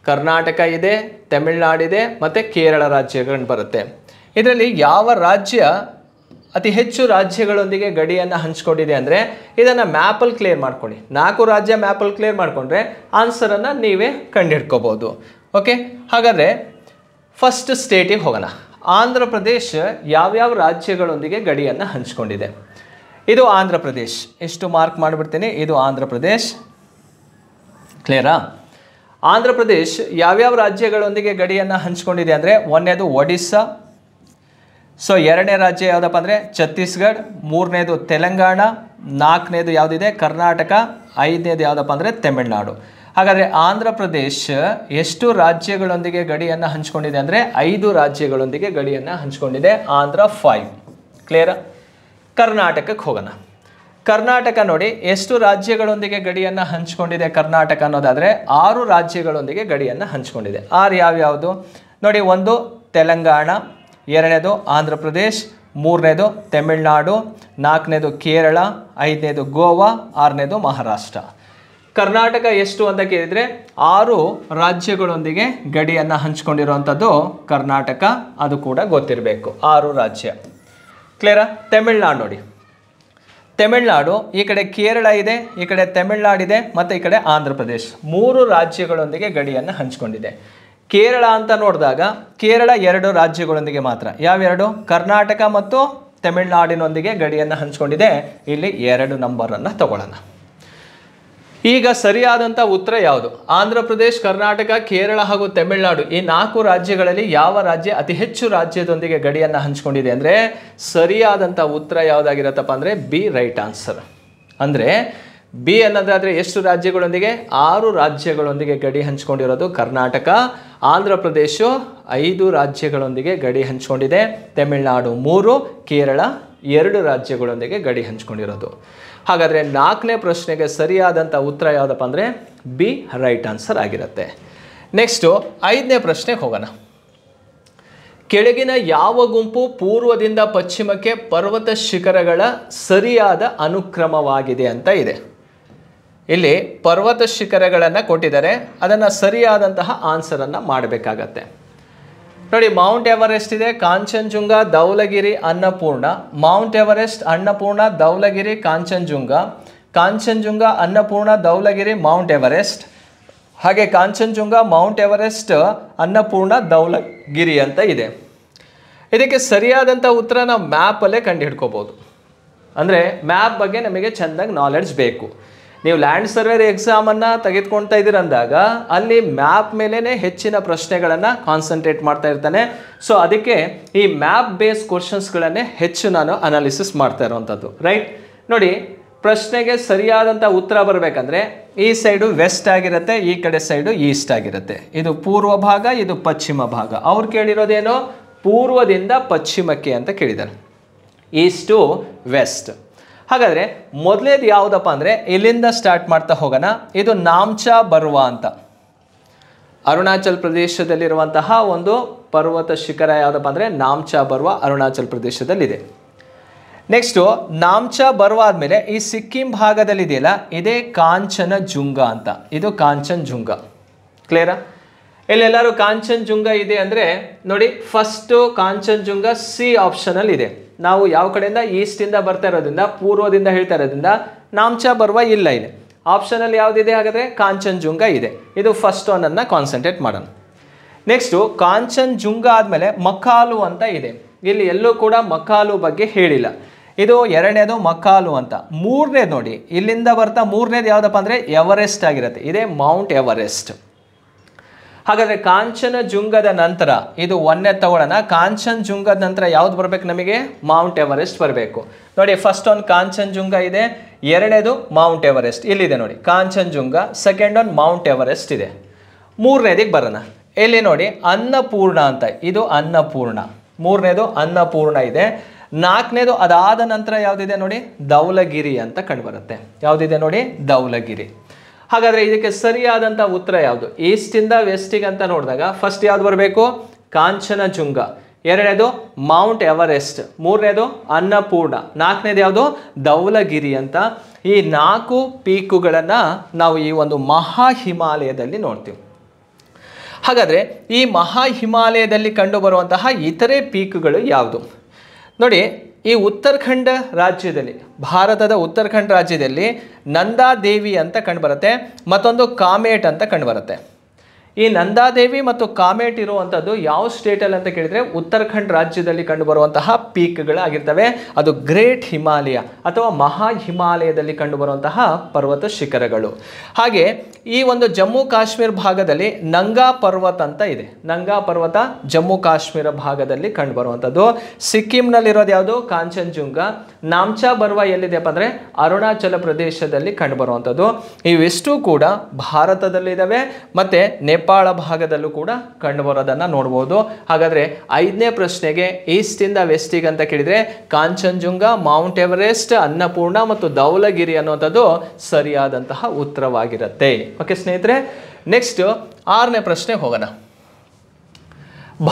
S1: ಕರ್ನಾಟಕ ಇದೆ, ತಮಿಳುನಾಡಿದೆ ಮತ್ತು ಕೇರಳ ರಾಜ್ಯಗಳು ಬರುತ್ತೆ. ಇದರಲ್ಲಿ ಯಾವ ರಾಜ್ಯ ಅತಿ ಹೆಚ್ಚು ರಾಜ್ಯಗಳೊಂದಿಗೆ ಗಡಿಯನ್ನು ಹಂಚ್ಕೊಂಡಿದೆ ಅಂದರೆ ಇದನ್ನು ಮ್ಯಾಪಲ್ಲಿ ಕ್ಲಿಯರ್ ಮಾಡ್ಕೊಳ್ಳಿ. 4 ರಾಜ್ಯ ಮ್ಯಾಪಲ್ಲಿ ಕ್ಲಿಯರ್ ಮಾಡಿಕೊಂಡ್ರೆ ಆನ್ಸರನ್ನು ನೀವೇ ಕಂಡುಹಿಡ್ಕೋಬೋದು. ಓಕೆ, ಹಾಗಾದರೆ ಫಸ್ಟ್ ಸ್ಟೇಟಿಗೆ ಹೋಗೋಣ. ಆಂಧ್ರ ಪ್ರದೇಶ ಯಾವ್ಯಾವ ರಾಜ್ಯಗಳೊಂದಿಗೆ ಗಡಿಯನ್ನು ಹಂಚ್ಕೊಂಡಿದೆ? ಇದು ಆಂಧ್ರ ಪ್ರದೇಶ್. ಎಷ್ಟು ಮಾರ್ಕ್ ಮಾಡಿಬಿಡ್ತೀನಿ, ಇದು ಆಂಧ್ರ ಪ್ರದೇಶ್. ಕ್ಲಿಯರಾ? ಆಂಧ್ರ ಪ್ರದೇಶ್ ಯಾವ್ಯಾವ ರಾಜ್ಯಗಳೊಂದಿಗೆ ಗಡಿಯನ್ನು ಹಂಚ್ಕೊಂಡಿದೆ ಅಂದರೆ, ಒಂದನೇದು ಒಡಿಸ್ಸಾ, ಸೊ ಎರಡನೇ ರಾಜ್ಯ ಯಾವುದಪ್ಪ ಅಂದರೆ ಛತ್ತೀಸ್ಗಢ, ಮೂರನೇದು ತೆಲಂಗಾಣ, ನಾಲ್ಕನೇದು ಯಾವುದಿದೆ ಕರ್ನಾಟಕ, ಐದನೇದು ಯಾವುದಪ್ಪ ಅಂದರೆ ತಮಿಳುನಾಡು. ಹಾಗಾದರೆ ಆಂಧ್ರ ಪ್ರದೇಶ್ ಎಷ್ಟು ರಾಜ್ಯಗಳೊಂದಿಗೆ ಗಡಿಯನ್ನು ಹಂಚ್ಕೊಂಡಿದೆ ಅಂದರೆ 5 ರಾಜ್ಯಗಳೊಂದಿಗೆ ಗಡಿಯನ್ನು ಹಂಚ್ಕೊಂಡಿದೆ. ಆಂಧ್ರ 5. ಕ್ಲಿಯರಾ? ಕರ್ನಾಟಕಕ್ಕೆ ಹೋಗೋಣ. ಕರ್ನಾಟಕ ನೋಡಿ ಎಷ್ಟು ರಾಜ್ಯಗಳೊಂದಿಗೆ ಗಡಿಯನ್ನು ಹಂಚ್ಕೊಂಡಿದೆ ಕರ್ನಾಟಕ ಅನ್ನೋದಾದರೆ 6 ರಾಜ್ಯಗಳೊಂದಿಗೆ ಗಡಿಯನ್ನು ಹಂಚ್ಕೊಂಡಿದೆ. 6 ಯಾವ್ಯಾವುದು ನೋಡಿ, ಒಂದು ತೆಲಂಗಾಣ, ಎರಡನೇದು ಆಂಧ್ರ ಪ್ರದೇಶ್, ಮೂರನೇದು ತಮಿಳುನಾಡು, ನಾಲ್ಕನೇದು ಕೇರಳ, ಐದನೇದು ಗೋವಾ, ಆರನೇದು ಮಹಾರಾಷ್ಟ್ರ. ಕರ್ನಾಟಕ ಎಷ್ಟು ಅಂತ ಕೇಳಿದರೆ 6 ರಾಜ್ಯಗಳೊಂದಿಗೆ ಗಡಿಯನ್ನು ಹಂಚ್ಕೊಂಡಿರುವಂಥದ್ದು ಕರ್ನಾಟಕ, ಅದು ಕೂಡ ಗೊತ್ತಿರಬೇಕು. 6 ರಾಜ್ಯ. ಕ್ಲಿಯರಾ? ತಮಿಳುನಾಡು ನೋಡಿ, ತಮಿಳುನಾಡು ಈ ಕಡೆ ಕೇರಳ ಇದೆ, ಈ ಕಡೆ ತಮಿಳುನಾಡಿದೆ ಮತ್ತು ಈ ಕಡೆ ಆಂಧ್ರ ಪ್ರದೇಶ್, 3 ರಾಜ್ಯಗಳೊಂದಿಗೆ ಗಡಿಯನ್ನು ಹಂಚ್ಕೊಂಡಿದೆ. ಕೇರಳ ಅಂತ ನೋಡಿದಾಗ ಕೇರಳ 2 ರಾಜ್ಯಗಳೊಂದಿಗೆ ಮಾತ್ರ. ಯಾವೆರಡು? ಕರ್ನಾಟಕ ಮತ್ತು ತಮಿಳುನಾಡಿನೊಂದಿಗೆ ಗಡಿಯನ್ನು ಹಂಚ್ಕೊಂಡಿದೆ. ಇಲ್ಲಿ 2 ನಂಬರನ್ನು ತಗೊಳ್ಳೋಣ. ಈಗ ಸರಿಯಾದಂಥ ಉತ್ತರ ಯಾವುದು? ಆಂಧ್ರ ಪ್ರದೇಶ್, ಕರ್ನಾಟಕ, ಕೇರಳ ಹಾಗೂ ತಮಿಳುನಾಡು ಈ 4 ರಾಜ್ಯಗಳಲ್ಲಿ ಯಾವ ರಾಜ್ಯ ಅತಿ ಹೆಚ್ಚು ರಾಜ್ಯದೊಂದಿಗೆ ಗಡಿಯನ್ನು ಹಂಚ್ಕೊಂಡಿದೆ ಅಂದರೆ ಸರಿಯಾದಂಥ ಉತ್ತರ ಯಾವುದಾಗಿರುತ್ತಪ್ಪ ಅಂದರೆ ಬಿ ರೈಟ್ ಆನ್ಸರ್. ಅಂದರೆ ಬಿ ಅನ್ನೋದಾದರೆ ಎಷ್ಟು ರಾಜ್ಯಗಳೊಂದಿಗೆ? 6 ರಾಜ್ಯಗಳೊಂದಿಗೆ ಗಡಿ ಹಂಚ್ಕೊಂಡಿರೋದು ಕರ್ನಾಟಕ. ಆಂಧ್ರ ಪ್ರದೇಶ 5 ರಾಜ್ಯಗಳೊಂದಿಗೆ ಗಡಿ ಹಂಚ್ಕೊಂಡಿದೆ. ತಮಿಳುನಾಡು 3, ಕೇರಳ 2 ರಾಜ್ಯಗಳೊಂದಿಗೆ ಗಡಿ ಹಂಚ್ಕೊಂಡಿರೋದು. ಹಾಗಾದರೆ 4ನೇ ಪ್ರಶ್ನೆಗೆ ಸರಿಯಾದಂಥ ಉತ್ತರ ಯಾವುದಪ್ಪ ಅಂದರೆ ಬಿ ರೈಟ್ ಆನ್ಸರ್ ಆಗಿರುತ್ತೆ. ನೆಕ್ಸ್ಟು 5ನೇ ಪ್ರಶ್ನೆಗೆ ಹೋಗೋಣ. ಕೆಳಗಿನ ಯಾವ ಗುಂಪು ಪೂರ್ವದಿಂದ ಪಶ್ಚಿಮಕ್ಕೆ ಪರ್ವತ ಶಿಖರಗಳ ಸರಿಯಾದ ಅನುಕ್ರಮವಾಗಿದೆ ಅಂತ ಇದೆ. ಇಲ್ಲಿ ಪರ್ವತ ಶಿಖರಗಳನ್ನು ಕೊಟ್ಟಿದ್ದಾರೆ, ಅದನ್ನು ಸರಿಯಾದಂತಹ ಆನ್ಸರನ್ನು ಮಾಡಬೇಕಾಗತ್ತೆ. ನೋಡಿ, ಮೌಂಟ್ ಎವರೆಸ್ಟ್ ಇದೆ, Kanchenjunga, Dhaulagiri, Annapurna. Mount Everest, Annapurna, Dhaulagiri, Kanchenjunga. Kanchenjunga, Annapurna, Dhaulagiri, Mount Everest. ಹಾಗೆ ಕಾಂಚನಜುಂಗ, ಮೌಂಟ್ ಎವರೆಸ್ಟ್, ಅನ್ನಪೂರ್ಣ, ಧೌಲಗಿರಿ ಅಂತ ಇದೆ. ಇದಕ್ಕೆ ಸರಿಯಾದಂಥ ಉತ್ತರ ನಾವು ಮ್ಯಾಪಲ್ಲೇ ಕಂಡು ಹಿಡ್ಕೋಬೋದು. ಅಂದರೆ ಮ್ಯಾಪ್ ಬಗ್ಗೆ ನಮಗೆ ಚೆಂದಾಗಿ ನಾಲೆಡ್ಜ್ ಬೇಕು. ನೀವು ಲ್ಯಾಂಡ್ ಸರ್ವೇರ್ ಎಕ್ಸಾಮನ್ನು ತೆಗೆದುಕೊಳ್ತಾ ಇದ್ದೀರಂದಾಗ ಅಲ್ಲಿ ಮ್ಯಾಪ್ ಮೇಲೇ ಹೆಚ್ಚಿನ ಪ್ರಶ್ನೆಗಳನ್ನು ಕಾನ್ಸಂಟ್ರೇಟ್ ಮಾಡ್ತಾ ಇರ್ತಾನೆ. ಸೊ ಅದಕ್ಕೆ ಈ ಮ್ಯಾಪ್ ಬೇಸ್ ಕ್ವಶನ್ಸ್ಗಳನ್ನೇ ಹೆಚ್ಚು ನಾನು ಅನಾಲಿಸಿಸ್ ಮಾಡ್ತಾ ಇರುವಂಥದ್ದು. ರೈಟ್? ನೋಡಿ, ಪ್ರಶ್ನೆಗೆ ಸರಿಯಾದಂಥ ಉತ್ತರ ಬರಬೇಕಂದ್ರೆ ಈ ಸೈಡು ವೆಸ್ಟ್ ಆಗಿರುತ್ತೆ, ಈ ಕಡೆ ಸೈಡು ಈಸ್ಟ್ ಆಗಿರುತ್ತೆ. ಇದು ಪೂರ್ವ ಭಾಗ, ಇದು ಪಶ್ಚಿಮ ಭಾಗ. ಅವ್ರು ಕೇಳಿರೋದೇನೋ ಪೂರ್ವದಿಂದ ಪಶ್ಚಿಮಕ್ಕೆ ಅಂತ ಕೇಳಿದ್ದಾರೆ, ಈಸ್ಟ್ ಟು ವೆಸ್ಟ್. ಹಾಗಾದರೆ ಮೊದಲೇದು ಯಾವುದಪ್ಪ ಅಂದರೆ ಇಲ್ಲಿಂದ ಸ್ಟಾರ್ಟ್ ಮಾಡ್ತಾ ಹೋಗೋಣ. ಇದು ನಾಮ್ಚಾ ಬರ್ವಾ ಅಂತ ಅರುಣಾಚಲ್ ಪ್ರದೇಶದಲ್ಲಿರುವಂತಹ ಒಂದು ಪರ್ವತ ಶಿಖರ ಯಾವುದಪ್ಪ ಅಂದರೆ ನಾಮ್ಚಾ ಬರ್ವಾ, ಅರುಣಾಚಲ್ ಪ್ರದೇಶದಲ್ಲಿದೆ. ನೆಕ್ಸ್ಟು ನಾಮ್ಚಾ ಬರ್ವಾ ಆದಮೇಲೆ ಈ ಸಿಕ್ಕಿಂ ಭಾಗದಲ್ಲಿದೆಯಲ್ಲ, ಇದೇ ಕಾಂಚನಜುಂಗ ಅಂತ. ಇದು ಕಾಂಚನಜುಂಗ. ಕ್ಲಿಯರಾ? ಇಲ್ಲೆಲ್ಲರೂ ಕಾಂಚನಜುಂಗ ಇದೆ ಅಂದರೆ ನೋಡಿ, ಫಸ್ಟು ಕಾಂಚನಜುಂಗ ಸಿ ಆಪ್ಷನಲ್ಲಿ ಇದೆ. ನಾವು ಯಾವ ಕಡೆಯಿಂದ ಈಸ್ಟಿಂದ ಬರ್ತಾ ಇರೋದ್ರಿಂದ, ಪೂರ್ವದಿಂದ ಹೇಳ್ತಾ ಇರೋದ್ರಿಂದ ನಾಮ್ಚಾ ಬರ್ವಾ ಇಲ್ಲ ಇದೆ. ಆಪ್ಷನಲ್ಲಿ ಯಾವುದಿದೆ? ಹಾಗಾದರೆ ಕಾಂಚನಜುಂಗ ಇದೆ. ಇದು ಫಸ್ಟ್ ಒನ್ನನ್ನು ಕಾನ್ಸಂಟ್ರೇಟ್ ಮಾಡೋಣ. ನೆಕ್ಸ್ಟು ಕಾಂಚನಜುಂಗ ಆದಮೇಲೆ ಮಕಾಲು ಅಂತ ಇದೆ. ಇಲ್ಲಿ ಎಲ್ಲೂ ಕೂಡ ಮಕಾಲು ಬಗ್ಗೆ ಹೇಳಿಲ್ಲ. ಇದು ಎರಡನೇದು ಮಕಾಲು ಅಂತ. ಮೂರನೇದು ನೋಡಿ, ಇಲ್ಲಿಂದ ಬರ್ತಾ ಮೂರನೇದು ಯಾವುದಪ್ಪ ಅಂದರೆ ಎವರೆಸ್ಟ್ ಆಗಿರುತ್ತೆ. ಇದೇ ಮೌಂಟ್ ಎವರೆಸ್ಟ್. ಹಾಗಾದರೆ ಕಾಂಚನಜುಂಗದ ನಂತರ ಇದು ಒಂದೇ ತಗೊಳ್ಳೋಣ. ಕಾಂಚನಜುಂಗದ ನಂತರ ಯಾವ್ದು ಬರಬೇಕು ನಮಗೆ? ಮೌಂಟ್ ಎವರೆಸ್ಟ್ ಬರಬೇಕು. ನೋಡಿ, ಫಸ್ಟ್ ಒಂದು ಕಾಂಚನಜುಂಗ ಇದೆ, ಎರಡನೇದು ಮೌಂಟ್ ಎವರೆಸ್ಟ್ ಇಲ್ಲಿದೆ ನೋಡಿ, ಕಾಂಚನಜುಂಗ. ಸೆಕೆಂಡ್ ಒಂದು ಮೌಂಟ್ ಎವರೆಸ್ಟ್ ಇದೆ. ಮೂರನೇದಿಗೆ ಬರೋಣ. ಇಲ್ಲಿ ನೋಡಿ ಅನ್ನಪೂರ್ಣ ಅಂತ, ಇದು ಅನ್ನಪೂರ್ಣ. ಮೂರನೇದು ಅನ್ನಪೂರ್ಣ ಇದೆ. ನಾಲ್ಕನೇದು ಅದಾದ ನಂತರ ಯಾವುದಿದೆ ನೋಡಿ, ಧೌಲಗಿರಿ ಅಂತ ಕಂಡುಬರುತ್ತೆ. ಯಾವುದಿದೆ ನೋಡಿ, ಧೌಲಗಿರಿ. ಹಾಗಾದರೆ ಇದಕ್ಕೆ ಸರಿಯಾದಂಥ ಉತ್ತರ ಯಾವುದು? ಈಸ್ಟಿಂದ ವೆಸ್ಟಿಗೆ ಅಂತ ನೋಡಿದಾಗ ಫಸ್ಟ್ ಯಾವ್ದು ಬರಬೇಕು? ಕಾಂಚನಜುಂಗ. ಎರಡನೇದು ಮೌಂಟ್ ಎವರೆಸ್ಟ್. ಮೂರನೇದು ಅನ್ನಪೂರ್ಣ. ನಾಲ್ಕನೇದು ಯಾವುದು? ಧೌಲಗಿರಿ ಅಂತ. ಈ 4 ಪೀಕುಗಳನ್ನು ನಾವು ಈ ಒಂದು ಮಹಾ ಹಿಮಾಲಯದಲ್ಲಿ ನೋಡ್ತೀವಿ. ಹಾಗಾದರೆ ಈ ಮಹಾ ಹಿಮಾಲಯದಲ್ಲಿ ಕಂಡುಬರುವಂತಹ ಇತರೆ ಪೀಕುಗಳು ಯಾವುದು? ನೋಡಿ, ಈ ಉತ್ತರಾಖಂಡ ರಾಜ್ಯದಲ್ಲಿ, ಭಾರತದ ಉತ್ತರಾಖಂಡ ರಾಜ್ಯದಲ್ಲಿ ನಂದಾದೇವಿ ಅಂತ ಕಂಡುಬರುತ್ತೆ, ಮತ್ತೊಂದು ಕಾಮೇಟ್ ಅಂತ ಕಂಡುಬರುತ್ತೆ. ಈ ನಂದಾದೇವಿ ಮತ್ತು ಕಾಮೆಟ್ ಇರುವಂಥದ್ದು ಯಾವ ಸ್ಟೇಟಲ್ಲಿ ಅಂತ ಕೇಳಿದರೆ ಉತ್ತರಾಖಂಡ್ ರಾಜ್ಯದಲ್ಲಿ ಕಂಡುಬರುವಂತಹ ಪೀಕ್ಗಳಾಗಿರ್ತವೆ. ಅದು ಗ್ರೇಟ್ ಹಿಮಾಲಯ ಅಥವಾ ಮಹಾ ಹಿಮಾಲಯದಲ್ಲಿ ಕಂಡುಬರುವಂತಹ ಪರ್ವತ ಶಿಖರಗಳು. ಹಾಗೆ ಈ ಒಂದು ಜಮ್ಮು ಕಾಶ್ಮೀರ ಭಾಗದಲ್ಲಿ ನಂಗಾ ಪರ್ವತ ಅಂತ ಇದೆ. ನಂಗಾ ಪರ್ವತ ಜಮ್ಮು ಕಾಶ್ಮೀರ ಭಾಗದಲ್ಲಿ ಕಂಡುಬರುವಂಥದ್ದು. ಸಿಕ್ಕಿಂನಲ್ಲಿರೋದು ಯಾವುದು? ಕಾಂಚನಜುಂಗ. ನಾಮ್ಚಾ ಬರ್ವಾ ಎಲ್ಲಿದೆಯಪ್ಪ ಅಂದರೆ ಅರುಣಾಚಲ ಪ್ರದೇಶದಲ್ಲಿ ಕಂಡುಬರುವಂಥದ್ದು. ಇವೆಷ್ಟು ಕೂಡ ಭಾರತದಲ್ಲಿದ್ದಾವೆ ಮತ್ತು ನೇಪಾಳ ಭಾಗದಲ್ಲೂ ಕೂಡ ಕಂಡುಬರೋದನ್ನು ನೋಡ್ಬೋದು. ಹಾಗಾದರೆ 5ನೇ ಪ್ರಶ್ನೆಗೆ ಈಸ್ಟಿಂದ ವೆಸ್ಟಿಗೆ ಅಂತ ಕೇಳಿದರೆ ಕಾಂಚನಜುಂಗ, ಮೌಂಟ್ ಎವರೆಸ್ಟ್, ಅನ್ನಪೂರ್ಣ ಮತ್ತು ಧೌಲಗಿರಿ ಅನ್ನುವಂಥದ್ದು ಸರಿಯಾದಂತಹ ಉತ್ತರವಾಗಿರುತ್ತೆ. ಓಕೆ ಸ್ನೇಹಿತರೆ, ನೆಕ್ಸ್ಟ್ 6ನೇ ಪ್ರಶ್ನೆ ಹೋಗೋಣ.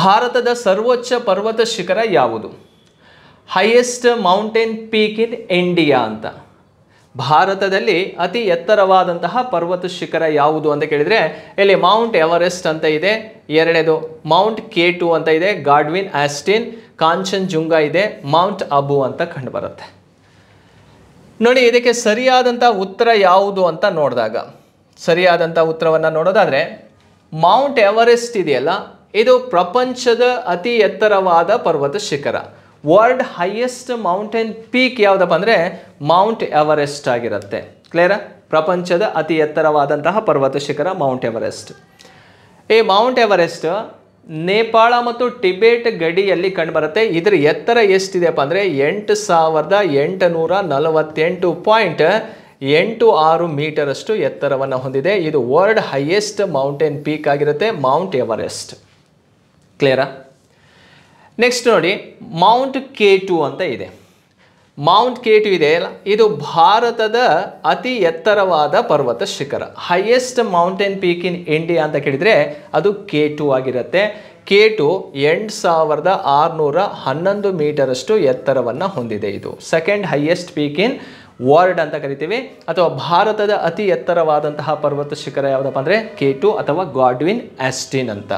S1: ಭಾರತದ ಸರ್ವೋಚ್ಚ ಪರ್ವತ ಶಿಖರ ಯಾವುದು? Highest mountain peak in India ಅಂತ. ಭಾರತದಲ್ಲಿ ಅತಿ ಎತ್ತರವಾದಂತಹ ಪರ್ವತ ಶಿಖರ ಯಾವುದು ಅಂತ ಕೇಳಿದರೆ ಇಲ್ಲಿ ಮೌಂಟ್ ಎವರೆಸ್ಟ್ ಅಂತ ಇದೆ. ಎರಡನೇದು ಮೌಂಟ್ K2 ಅಂತ ಇದೆ, ಗಾಡ್ವಿನ್ ಆಸ್ಟಿನ್. ಕಾಂಚನಜುಂಗ ಇದೆ, ಮೌಂಟ್ ಅಬು ಅಂತ ಕಂಡು ಬರುತ್ತೆ. ನೋಡಿ, ಇದಕ್ಕೆ ಸರಿಯಾದಂಥ ಉತ್ತರ ಯಾವುದು ಅಂತ ನೋಡಿದಾಗ, ಸರಿಯಾದಂಥ ಉತ್ತರವನ್ನು ನೋಡೋದಾದರೆ ಮೌಂಟ್ ಎವರೆಸ್ಟ್ ಇದೆಯಲ್ಲ, ಇದು ಪ್ರಪಂಚದ ಅತಿ ಎತ್ತರವಾದ ಪರ್ವತ ಶಿಖರ. ವರ್ಲ್ಡ್ ಹೈಯೆಸ್ಟ್ ಮೌಂಟೇನ್ ಪೀಕ್ ಯಾವುದಪ್ಪ ಅಂದರೆ ಮೌಂಟ್ ಎವರೆಸ್ಟ್ ಆಗಿರುತ್ತೆ. ಕ್ಲಿಯರಾ? ಪ್ರಪಂಚದ ಅತಿ ಎತ್ತರವಾದಂತಹ ಪರ್ವತ ಶಿಖರ ಮೌಂಟ್ ಎವರೆಸ್ಟ್. ಈ ಮೌಂಟ್ ಎವರೆಸ್ಟ್ ನೇಪಾಳ ಮತ್ತು ಟಿಬೆಟ್ ಗಡಿಯಲ್ಲಿ ಕಂಡುಬರುತ್ತೆ. ಇದರ ಎತ್ತರ ಎಷ್ಟಿದೆಯಪ್ಪ ಅಂದರೆ 8,4848.86 ಮೀಟರ್ ಅಷ್ಟು ಎತ್ತರವನ್ನು ಹೊಂದಿದೆ. ಇದು ವರ್ಲ್ಡ್ ಹೈಯೆಸ್ಟ್ ಮೌಂಟೇನ್ ಪೀಕ್ ಆಗಿರುತ್ತೆ, ಮೌಂಟ್ ಎವರೆಸ್ಟ್. ಕ್ಲಿಯರಾ? ನೆಕ್ಸ್ಟ್ ನೋಡಿ, ಮೌಂಟ್ K2 ಅಂತ ಇದೆ. ಮೌಂಟ್ K2 ಇದೆ ಅಲ್ಲ, ಇದು ಭಾರತದ ಅತಿ ಎತ್ತರವಾದ ಪರ್ವತ ಶಿಖರ. Highest mountain peak in India ಅಂತ ಕೇಳಿದರೆ ಅದು K2 ಆಗಿರುತ್ತೆ. K2 8,611 ಮೀಟರ್ ಅಷ್ಟು ಎತ್ತರವನ್ನು ಹೊಂದಿದೆ. ಇದು second highest peak in world ಅಂತ ಕರಿತೀವಿ. ಅಥವಾ ಭಾರತದ ಅತಿ ಎತ್ತರವಾದಂತಹ ಪರ್ವತ ಶಿಖರ ಯಾವುದಪ್ಪ ಅಂದರೆ K2 ಅಥವಾ ಗಾಡ್ವಿನ್ ಆಸ್ಟಿನ್ ಅಂತ.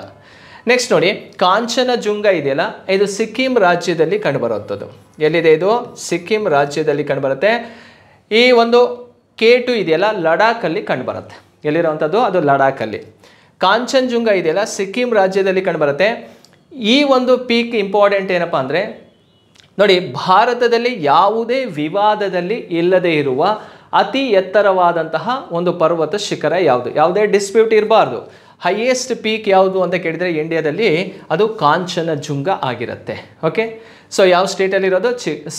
S1: ನೆಕ್ಸ್ಟ್ ನೋಡಿ, ಕಾಂಚನಜುಂಗ ಇದೆಯಲ್ಲ, ಇದು ಸಿಕ್ಕಿಂ ರಾಜ್ಯದಲ್ಲಿ ಕಂಡುಬರುವಂಥದ್ದು. ಎಲ್ಲಿದೆ ಇದು? ಸಿಕ್ಕಿಂ ರಾಜ್ಯದಲ್ಲಿ ಕಂಡುಬರುತ್ತೆ. ಈ ಒಂದು K2 ಇದೆಯಲ್ಲ, ಲಡಾಖಲ್ಲಿ ಕಂಡುಬರುತ್ತೆ. ಎಲ್ಲಿರುವಂಥದ್ದು? ಅದು ಲಡಾಖಲ್ಲಿ. ಕಾಂಚನಜುಂಗ ಇದೆಯಲ್ಲ, ಸಿಕ್ಕಿಂ ರಾಜ್ಯದಲ್ಲಿ ಕಂಡುಬರುತ್ತೆ. ಈ ಒಂದು ಪೀಕ್ ಇಂಪಾರ್ಟೆಂಟ್ ಏನಪ್ಪ ಅಂದರೆ ನೋಡಿ, ಭಾರತದಲ್ಲಿ ಯಾವುದೇ ವಿವಾದದಲ್ಲಿ ಇಲ್ಲದೆ ಇರುವ ಅತಿ ಎತ್ತರವಾದಂತಹ ಒಂದು ಪರ್ವತ ಶಿಖರ ಯಾವುದು? ಯಾವುದೇ ಡಿಸ್ಪ್ಯೂಟ್ ಇರಬಾರ್ದು. ಹೈಯೆಸ್ಟ್ ಪೀಕ್ ಯಾವುದು ಅಂತ ಕೇಳಿದರೆ ಇಂಡಿಯಾದಲ್ಲಿ ಅದು ಕಾಂಚನಜುಂಗ ಆಗಿರುತ್ತೆ. ಓಕೆ, ಸೊ ಯಾವ ಸ್ಟೇಟಲ್ಲಿರೋದು?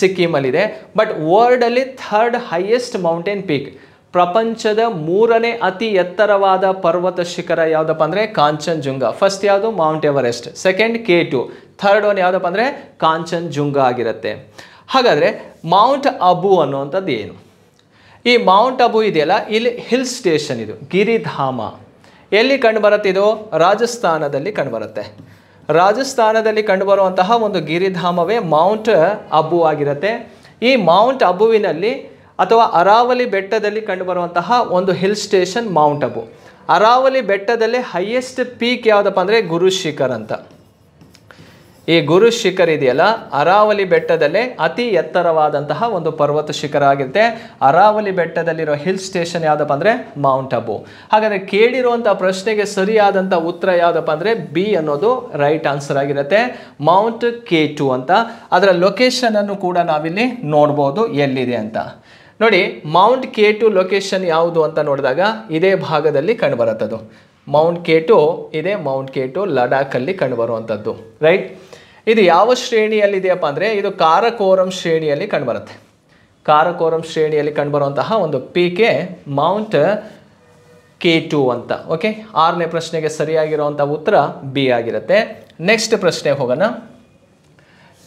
S1: ಸಿಕ್ಕಿಮಲ್ಲಿದೆ. ಬಟ್ ವರ್ಲ್ಡಲ್ಲಿ ಥರ್ಡ್ ಹೈಯೆಸ್ಟ್ ಮೌಂಟೇನ್ ಪೀಕ್, ಪ್ರಪಂಚದ 3ನೇ ಅತಿ ಎತ್ತರವಾದ ಪರ್ವತ ಶಿಖರ ಯಾವುದಪ್ಪ ಅಂದರೆ ಕಾಂಚನಜುಂಗ. ಫಸ್ಟ್ ಯಾವುದು? Mount Everest. Second K2. Third one ಯಾವುದಪ್ಪ ಅಂದರೆ ಕಾಂಚನಜುಂಗ ಆಗಿರುತ್ತೆ. ಹಾಗಾದರೆ ಮೌಂಟ್ ಅಬು ಅನ್ನುವಂಥದ್ದು ಏನು? ಈ ಮೌಂಟ್ ಅಬು ಇದೆಯಲ್ಲ, ಇಲ್ಲಿ ಹಿಲ್ ಸ್ಟೇಷನ್, ಇದು ಗಿರಿಧಾಮ. ಎಲ್ಲಿ ಕಂಡುಬರುತ್ತೆ? ಇದು ರಾಜಸ್ಥಾನದಲ್ಲಿ ಕಂಡುಬರುತ್ತೆ. ರಾಜಸ್ಥಾನದಲ್ಲಿ ಕಂಡುಬರುವಂತಹ ಒಂದು ಗಿರಿಧಾಮವೇ ಮೌಂಟ್ ಅಬು ಆಗಿರುತ್ತೆ. ಈ ಮೌಂಟ್ ಅಬುವಿನಲ್ಲಿ ಅಥವಾ ಅರಾವಲಿ ಬೆಟ್ಟದಲ್ಲಿ ಕಂಡುಬರುವಂತಹ ಒಂದು hill station Mount Abu. Aravalli ಬೆಟ್ಟದಲ್ಲಿ ಹೈಯೆಸ್ಟ್ ಪೀಕ್ ಯಾವುದಪ್ಪ ಅಂದರೆ ಗುರು ಶಿಖರ್ ಅಂತ. ಈ ಗುರು ಶಿಖರ್ ಇದೆಯಲ್ಲ, ಅರಾವಲಿ ಬೆಟ್ಟದಲ್ಲೇ ಅತಿ ಎತ್ತರವಾದಂತಹ ಒಂದು ಪರ್ವತ ಶಿಖರ ಆಗಿರುತ್ತೆ. ಅರಾವಲಿ ಬೆಟ್ಟದಲ್ಲಿರೋ ಹಿಲ್ ಸ್ಟೇಷನ್ ಯಾವುದಪ್ಪ ಅಂದರೆ ಮೌಂಟ್ ಅಬು. ಹಾಗಾದರೆ ಕೇಳಿರುವಂಥ ಪ್ರಶ್ನೆಗೆ ಸರಿಯಾದಂಥ ಉತ್ತರ ಯಾವುದಪ್ಪ ಅಂದರೆ ಬಿ ಅನ್ನೋದು ರೈಟ್ ಆನ್ಸರ್ ಆಗಿರುತ್ತೆ, ಮೌಂಟ್ K2 ಅಂತ. ಅದರ ಲೊಕೇಶನನ್ನು ಕೂಡ ನಾವಿಲ್ಲಿ ನೋಡ್ಬೋದು ಎಲ್ಲಿದೆ ಅಂತ. ನೋಡಿ, ಮೌಂಟ್ K2 ಲೊಕೇಶನ್ ಯಾವುದು ಅಂತ ನೋಡಿದಾಗ ಇದೇ ಭಾಗದಲ್ಲಿ ಕಂಡುಬರುತ್ತದು. ಮೌಂಟ್ K2 ಇದೆ, ಮೌಂಟ್ K2 ಲಡಾಖಲ್ಲಿ ಕಂಡುಬರುವಂಥದ್ದು. ರೈಟ್? ಇದು ಯಾವ ಶ್ರೇಣಿಯಲ್ಲಿದೆಯಪ್ಪ ಅಂದರೆ ಇದು ಕಾರಕೋರಂ ಶ್ರೇಣಿಯಲ್ಲಿ ಕಂಡುಬರುತ್ತೆ. ಕಾರಕೋರಂ ಶ್ರೇಣಿಯಲ್ಲಿ ಕಂಡುಬರುವಂತಹ ಒಂದು ಪೀಕೆ ಮೌಂಟ್ K2 ಅಂತ. ಓಕೆ, 6ನೇ ಪ್ರಶ್ನೆಗೆ ಸರಿಯಾಗಿರುವಂಥ ಉತ್ತರ ಬಿ ಆಗಿರುತ್ತೆ. ನೆಕ್ಸ್ಟ್ ಪ್ರಶ್ನೆ ಹೋಗೋಣ.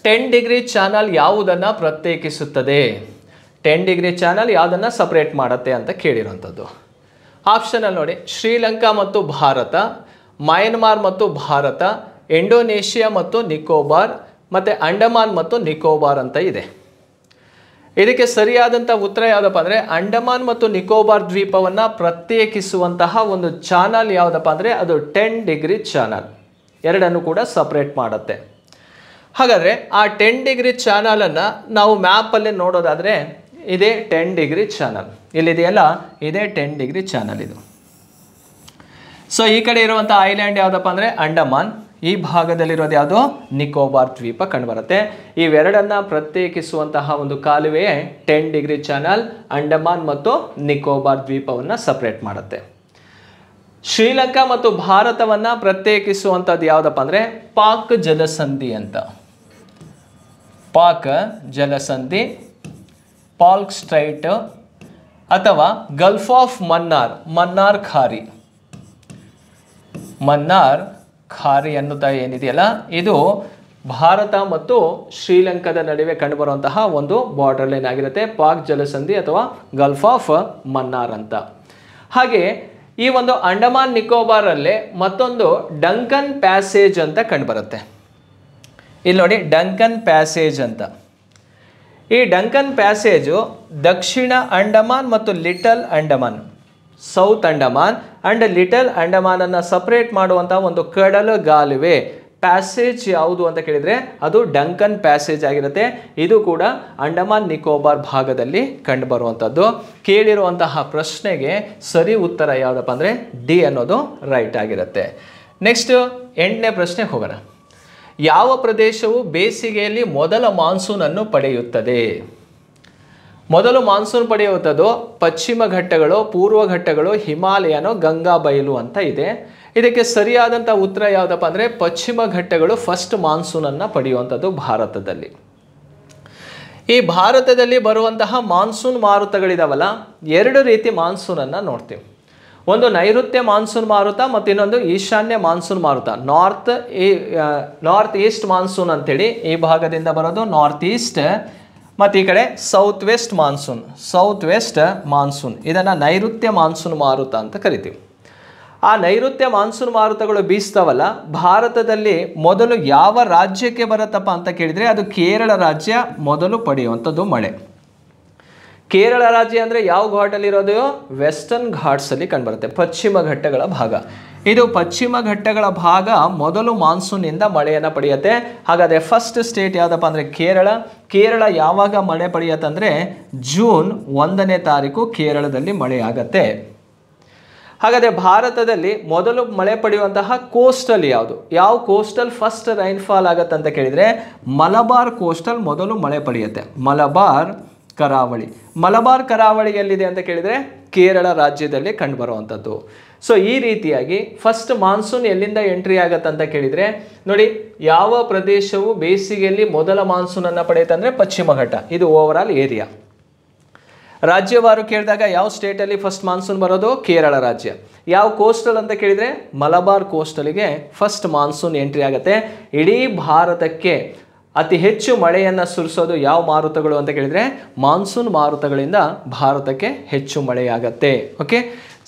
S1: 10 ಡಿಗ್ರಿ ಚಾನಲ್ ಯಾವುದನ್ನು ಪ್ರತ್ಯೇಕಿಸುತ್ತದೆ? 10 ಡಿಗ್ರಿ ಚಾನಲ್ ಯಾವುದನ್ನು ಸಪ್ರೇಟ್ ಮಾಡುತ್ತೆ ಅಂತ ಕೇಳಿರುವಂಥದ್ದು. ಆಪ್ಷನಲ್ಲಿ ನೋಡಿ, ಶ್ರೀಲಂಕಾ ಮತ್ತು ಭಾರತ, ಮಯನ್ಮಾರ್ ಮತ್ತು ಭಾರತ, ಇಂಡೋನೇಷಿಯಾ ಮತ್ತು ನಿಕೋಬಾರ್, ಮತ್ತು ಅಂಡಮಾನ್ ಮತ್ತು ನಿಕೋಬಾರ್ ಅಂತ ಇದೆ. ಇದಕ್ಕೆ ಸರಿಯಾದಂಥ ಉತ್ತರ ಯಾವುದಪ್ಪ ಅಂದರೆ ಅಂಡಮಾನ್ ಮತ್ತು ನಿಕೋಬಾರ್ ದ್ವೀಪವನ್ನು ಪ್ರತ್ಯೇಕಿಸುವಂತಹ ಒಂದು ಚಾನಲ್ ಯಾವುದಪ್ಪ ಅಂದರೆ ಅದು 10 ಡಿಗ್ರಿ ಚಾನಲ್. ಎರಡನ್ನು ಕೂಡ ಸಪ್ರೇಟ್ ಮಾಡುತ್ತೆ. ಹಾಗಾದರೆ ಆ 10 ಡಿಗ್ರಿ ಚಾನಲನ್ನು ನಾವು ಮ್ಯಾಪಲ್ಲಿ ನೋಡೋದಾದರೆ ಇದೇ 10 ಡಿಗ್ರಿ ಚಾನಲ್. ಇಲ್ಲಿದೆಯಲ್ಲ, ಇದೇ 10 ಡಿಗ್ರಿ ಚಾನಲ್ ಇದು. ಸೊ ಈ ಕಡೆ ಇರುವಂಥ ಐಲ್ಯಾಂಡ್ ಯಾವುದಪ್ಪ ಅಂದರೆ ಅಂಡಮಾನ್, ಈ ಭಾಗದಲ್ಲಿರೋದು ಯಾವುದು ನಿಕೋಬಾರ್ ದ್ವೀಪ ಕಂಡುಬರುತ್ತೆ. ಇವೆರಡನ್ನ ಪ್ರತ್ಯೇಕಿಸುವಂತಹ ಒಂದು ಕಾಲುವೆಯೇ 10 ಡಿಗ್ರಿ ಚಾನಲ್ ಅಂಡಮಾನ್ ಮತ್ತು ನಿಕೋಬಾರ್ ದ್ವೀಪವನ್ನು ಸಪ್ರೇಟ್ ಮಾಡುತ್ತೆ. ಶ್ರೀಲಂಕಾ ಮತ್ತು ಭಾರತವನ್ನು ಪ್ರತ್ಯೇಕಿಸುವಂಥದ್ದು ಯಾವುದಪ್ಪ ಅಂದರೆ ಪಾಕ್ ಜಲಸಂಧಿ ಅಂತ. ಪಾಕ್ ಜಲಸಂಧಿ, ಪಾಲ್ಕ್ ಸ್ಟ್ರೈಟ್ ಅಥವಾ ಗಲ್ಫ್ ಆಫ್ ಮನ್ನಾರ್ ಖಾರಿ. ಮನ್ನಾರ್ ಖಾರಿ ಅನ್ನುತ್ತಾ ಏನಿದೆಯಲ್ಲ, ಇದು ಭಾರತ ಮತ್ತು ಶ್ರೀಲಂಕಾದ ನಡುವೆ ಕಂಡುಬರುವಂತಹ ಒಂದು ಬಾರ್ಡರ್ ಲೈನ್ ಆಗಿರುತ್ತೆ, ಪಾಕ್ ಜಲಸಂಧಿ ಅಥವಾ ಗಲ್ಫ್ ಆಫ್ ಮನ್ನಾರ್ ಅಂತ. ಹಾಗೆ ಈ ಒಂದು ಅಂಡಮಾನ್ ನಿಕೋಬಾರಲ್ಲೇ ಮತ್ತೊಂದು ಡಂಕನ್ ಪ್ಯಾಸೇಜ್ ಅಂತ ಕಂಡುಬರುತ್ತೆ. ಇಲ್ಲಿ ನೋಡಿ, ಡಂಕನ್ ಪ್ಯಾಸೇಜ್ ಅಂತ. ಈ ಡಂಕನ್ ಪ್ಯಾಸೇಜು ದಕ್ಷಿಣ ಅಂಡಮಾನ್ ಮತ್ತು little Andaman, south Andaman and little Andaman ಅನ್ನು ಸಪರೇಟ್ ಮಾಡುವಂಥ ಒಂದು ಕಡಲಗಾಲುವೆ ಪ್ಯಾಸೇಜ್ ಯಾವುದು ಅಂತ ಕೇಳಿದರೆ ಅದು ಡಂಕನ್ ಪ್ಯಾಸೇಜ್ ಆಗಿರುತ್ತೆ. ಇದು ಕೂಡ ಅಂಡಮಾನ್ ನಿಕೋಬಾರ್ ಭಾಗದಲ್ಲಿ ಕಂಡುಬರುವಂಥದ್ದು. ಕೇಳಿರುವಂತಹ ಪ್ರಶ್ನೆಗೆ ಸರಿ ಉತ್ತರ ಯಾವುದಪ್ಪ ಅಂದರೆ ಡಿ ಅನ್ನೋದು ರೈಟ್ ಆಗಿರುತ್ತೆ. ನೆಕ್ಸ್ಟ್ 8ನೇ ಪ್ರಶ್ನೆಗೆ ಹೋಗೋಣ. ಯಾವ ಪ್ರದೇಶವು ಬೇಸಿಗೆಯಲ್ಲಿ ಮೊದಲ ಮಾನ್ಸೂನನ್ನು ಪಡೆಯುತ್ತದೆ? ಮೊದಲು ಮಾನ್ಸೂನ್ ಪಡೆಯುವಂಥದ್ದು ಪಶ್ಚಿಮ ಘಟ್ಟಗಳು, ಪೂರ್ವ ಘಟ್ಟಗಳು, ಹಿಮಾಲಯನೋ, ಗಂಗಾ ಬಯಲು ಅಂತ ಇದೆ. ಇದಕ್ಕೆ ಸರಿಯಾದಂಥ ಉತ್ತರ ಯಾವುದಪ್ಪ ಅಂದರೆ ಪಶ್ಚಿಮ ಘಟ್ಟಗಳು ಫಸ್ಟ್ ಮಾನ್ಸೂನನ್ನು ಪಡೆಯುವಂಥದ್ದು ಭಾರತದಲ್ಲಿ. ಈ ಭಾರತದಲ್ಲಿ ಬರುವಂತಹ ಮಾನ್ಸೂನ್ ಮಾರುತಗಳಿದಾವಲ್ಲ, 2 ರೀತಿ ಮಾನ್ಸೂನನ್ನು ನೋಡ್ತೀವಿ. ಒಂದು ನೈಋತ್ಯ ಮಾನ್ಸೂನ್ ಮಾರುತ ಮತ್ತು ಇನ್ನೊಂದು ಈಶಾನ್ಯ ಮಾನ್ಸೂನ್ ಮಾರುತ. ನಾರ್ತ್ ಈಸ್ಟ್ ಮಾನ್ಸೂನ್ ಅಂತೇಳಿ ಈ ಭಾಗದಿಂದ ಬರೋದು ನಾರ್ತ್ ಈಸ್ಟ್, ಮತ್ತು ಈ ಕಡೆ ಸೌತ್ ವೆಸ್ಟ್ ಮಾನ್ಸೂನ್. ಇದನ್ನು ನೈಋತ್ಯ ಮಾನ್ಸೂನ್ ಮಾರುತ ಅಂತ ಕರಿತೀವಿ. ಆ ನೈಋತ್ಯ ಮಾನ್ಸೂನ್ ಮಾರುತಗಳು ಬೀಸ್ತಾವಲ್ಲ, ಭಾರತದಲ್ಲಿ ಮೊದಲು ಯಾವ ರಾಜ್ಯಕ್ಕೆ ಬರುತ್ತಪ್ಪ ಅಂತ ಕೇಳಿದರೆ ಅದು ಕೇರಳ ರಾಜ್ಯ ಮೊದಲು ಪಡೆಯುವಂಥದ್ದು ಮಳೆ. ಕೇರಳ ರಾಜ್ಯ ಅಂದರೆ ಯಾವ ಘಾಟಲ್ಲಿರೋದು? ವೆಸ್ಟರ್ನ್ ಘಾಟ್ಸಲ್ಲಿ ಕಂಡುಬರುತ್ತೆ, ಪಶ್ಚಿಮ ಘಟ್ಟಗಳ ಭಾಗ. ಇದು ಪಶ್ಚಿಮ ಘಟ್ಟಗಳ ಭಾಗ ಮೊದಲು ಮಾನ್ಸೂನಿಂದ ಮಳೆಯನ್ನು ಪಡೆಯುತ್ತೆ. ಹಾಗಾದರೆ ಫಸ್ಟ್ ಸ್ಟೇಟ್ ಯಾವುದಪ್ಪ ಅಂದರೆ ಕೇರಳ ಯಾವಾಗ ಮಳೆ ಪಡೆಯುತ್ತೆ ಅಂದರೆ ಜೂನ್ 1ನೇ ತಾರೀಕು ಕೇರಳದಲ್ಲಿ ಮಳೆ ಆಗತ್ತೆ. ಹಾಗಾದರೆ ಭಾರತದಲ್ಲಿ ಮೊದಲು ಮಳೆ ಪಡೆಯುವಂತಹ ಕೋಸ್ಟಲ್ ಯಾವುದು? ಯಾವ ಕೋಸ್ಟಲ್ ಫಸ್ಟ್ ರೈನ್ಫಾಲ್ ಆಗತ್ತೆ ಅಂತ ಕೇಳಿದರೆ ಮಲಬಾರ್ ಕೋಸ್ಟಲ್ ಮೊದಲು ಮಳೆ ಪಡೆಯುತ್ತೆ. ಮಲಬಾರ್ ಕರಾವಳಿ ಎಲ್ಲಿದೆ ಅಂತ ಕೇಳಿದರೆ ಕೇರಳ ರಾಜ್ಯದಲ್ಲಿ ಕಂಡುಬರುವಂಥದ್ದು. ಸೊ ಈ ರೀತಿಯಾಗಿ ಫಸ್ಟ್ ಮಾನ್ಸೂನ್ ಎಲ್ಲಿಂದ ಎಂಟ್ರಿ ಆಗತ್ತೆ ಅಂತ ಕೇಳಿದರೆ ನೋಡಿ, ಯಾವ ಪ್ರದೇಶವು ಬೇಸಿಗೆಯಲ್ಲಿ ಮೊದಲ ಮಾನ್ಸೂನನ್ನು ಪಡೆಯುತ್ತೆ ಅಂದರೆ ಪಶ್ಚಿಮ ಘಟ್ಟ. ಇದು ಓವರ್ ಆಲ್ ಏರಿಯಾ. ರಾಜ್ಯವಾರು ಕೇಳಿದಾಗ ಯಾವ ಸ್ಟೇಟಲ್ಲಿ ಫಸ್ಟ್ ಮಾನ್ಸೂನ್ ಬರೋದು? ಕೇರಳ ರಾಜ್ಯ. ಯಾವ ಕೋಸ್ಟಲ್ ಅಂತ ಕೇಳಿದರೆ ಮಲಬಾರ್ ಕೋಸ್ಟಲ್ಗೆ ಫಸ್ಟ್ ಮಾನ್ಸೂನ್ ಎಂಟ್ರಿ ಆಗುತ್ತೆ. ಇಡೀ ಭಾರತಕ್ಕೆ ಅತಿ ಹೆಚ್ಚು ಮಳೆಯನ್ನು ಸುರಿಸೋದು ಯಾವ ಮಾರುತಗಳು ಅಂತ ಕೇಳಿದರೆ ಮಾನ್ಸೂನ್ ಮಾರುತಗಳಿಂದ ಭಾರತಕ್ಕೆ ಹೆಚ್ಚು ಮಳೆಯಾಗತ್ತೆ. ಓಕೆ,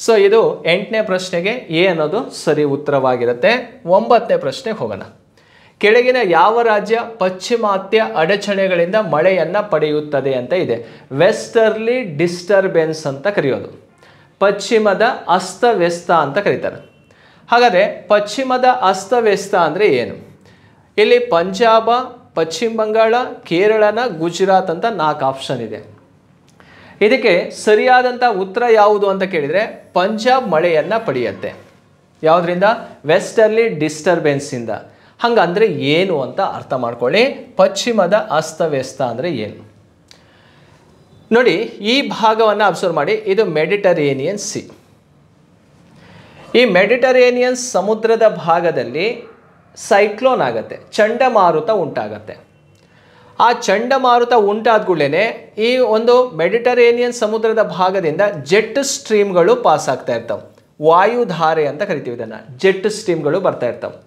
S1: ಸೊ ಇದು 8ನೇ ಪ್ರಶ್ನೆಗೆ ಎ ಅನ್ನೋದು ಸರಿ ಉತ್ತರವಾಗಿರುತ್ತೆ. 9ನೇ ಪ್ರಶ್ನೆಗೆ ಹೋಗೋಣ. ಕೆಳಗಿನ ಯಾವ ರಾಜ್ಯ ಪಶ್ಚಿಮಾತ್ಯ ಅಡಚಣೆಗಳಿಂದ ಮಳೆಯನ್ನು ಪಡೆಯುತ್ತದೆ ಅಂತ ಇದೆ? ವೆಸ್ಟರ್ಲಿ ಡಿಸ್ಟರ್ಬೆನ್ಸ್ ಅಂತ ಕರೆಯೋದು, ಪಶ್ಚಿಮದ ಅಸ್ತವ್ಯಸ್ತ ಅಂತ ಕರೀತಾರೆ. ಹಾಗಾದರೆ ಪಶ್ಚಿಮದ ಅಸ್ತವ್ಯಸ್ತ ಅಂದರೆ ಏನು? ಇಲ್ಲಿ ಪಂಜಾಬ, ಪಶ್ಚಿಮ ಬಂಗಾಳ, ಕೇರಳನ, ಗುಜರಾತ್ ಅಂತ 4 ಆಪ್ಷನ್ ಇದೆ. ಇದಕ್ಕೆ ಸರಿಯಾದಂಥ ಉತ್ತರ ಯಾವುದು ಅಂತ ಕೇಳಿದರೆ ಪಂಜಾಬ್ ಮಳೆಯನ್ನು ಪಡೆಯುತ್ತೆ. ಯಾವುದರಿಂದ? ವೆಸ್ಟರ್ಲಿ ಡಿಸ್ಟರ್ಬೆನ್ಸಿಂದ. ಹಂಗಂದರೆ ಏನು ಅಂತ ಅರ್ಥ ಮಾಡ್ಕೊಳ್ಳಿ. ಪಶ್ಚಿಮದ ಅಸ್ತವ್ಯಸ್ತ ಅಂದರೆ ಏನು ನೋಡಿ, ಈ ಭಾಗವನ್ನು ಅಬ್ಸರ್ವ್ ಮಾಡಿ. ಇದು ಮೆಡಿಟರೇನಿಯನ್ ಸಿ. ಈ ಮೆಡಿಟರೇನಿಯನ್ ಸಮುದ್ರದ ಭಾಗದಲ್ಲಿ ಸೈಕ್ಲೋನ್ ಆಗುತ್ತೆ, ಚಂಡಮಾರುತ ಉಂಟಾಗತ್ತೆ. ಆ ಚಂಡಮಾರುತ ಉಂಟಾದ ಕೂಡಲೇ ಈ ಒಂದು ಮೆಡಿಟರೇನಿಯನ್ ಸಮುದ್ರದ ಭಾಗದಿಂದ ಜೆಟ್ ಸ್ಟ್ರೀಮ್ಗಳು ಪಾಸ್ ಆಗ್ತಾ ಇರ್ತವೆ. ವಾಯುಧಾರೆ ಅಂತ ಕರಿತೀವಿ ಇದನ್ನು. ಜೆಟ್ ಸ್ಟ್ರೀಮ್ಗಳು ಬರ್ತಾ ಇರ್ತವೆ.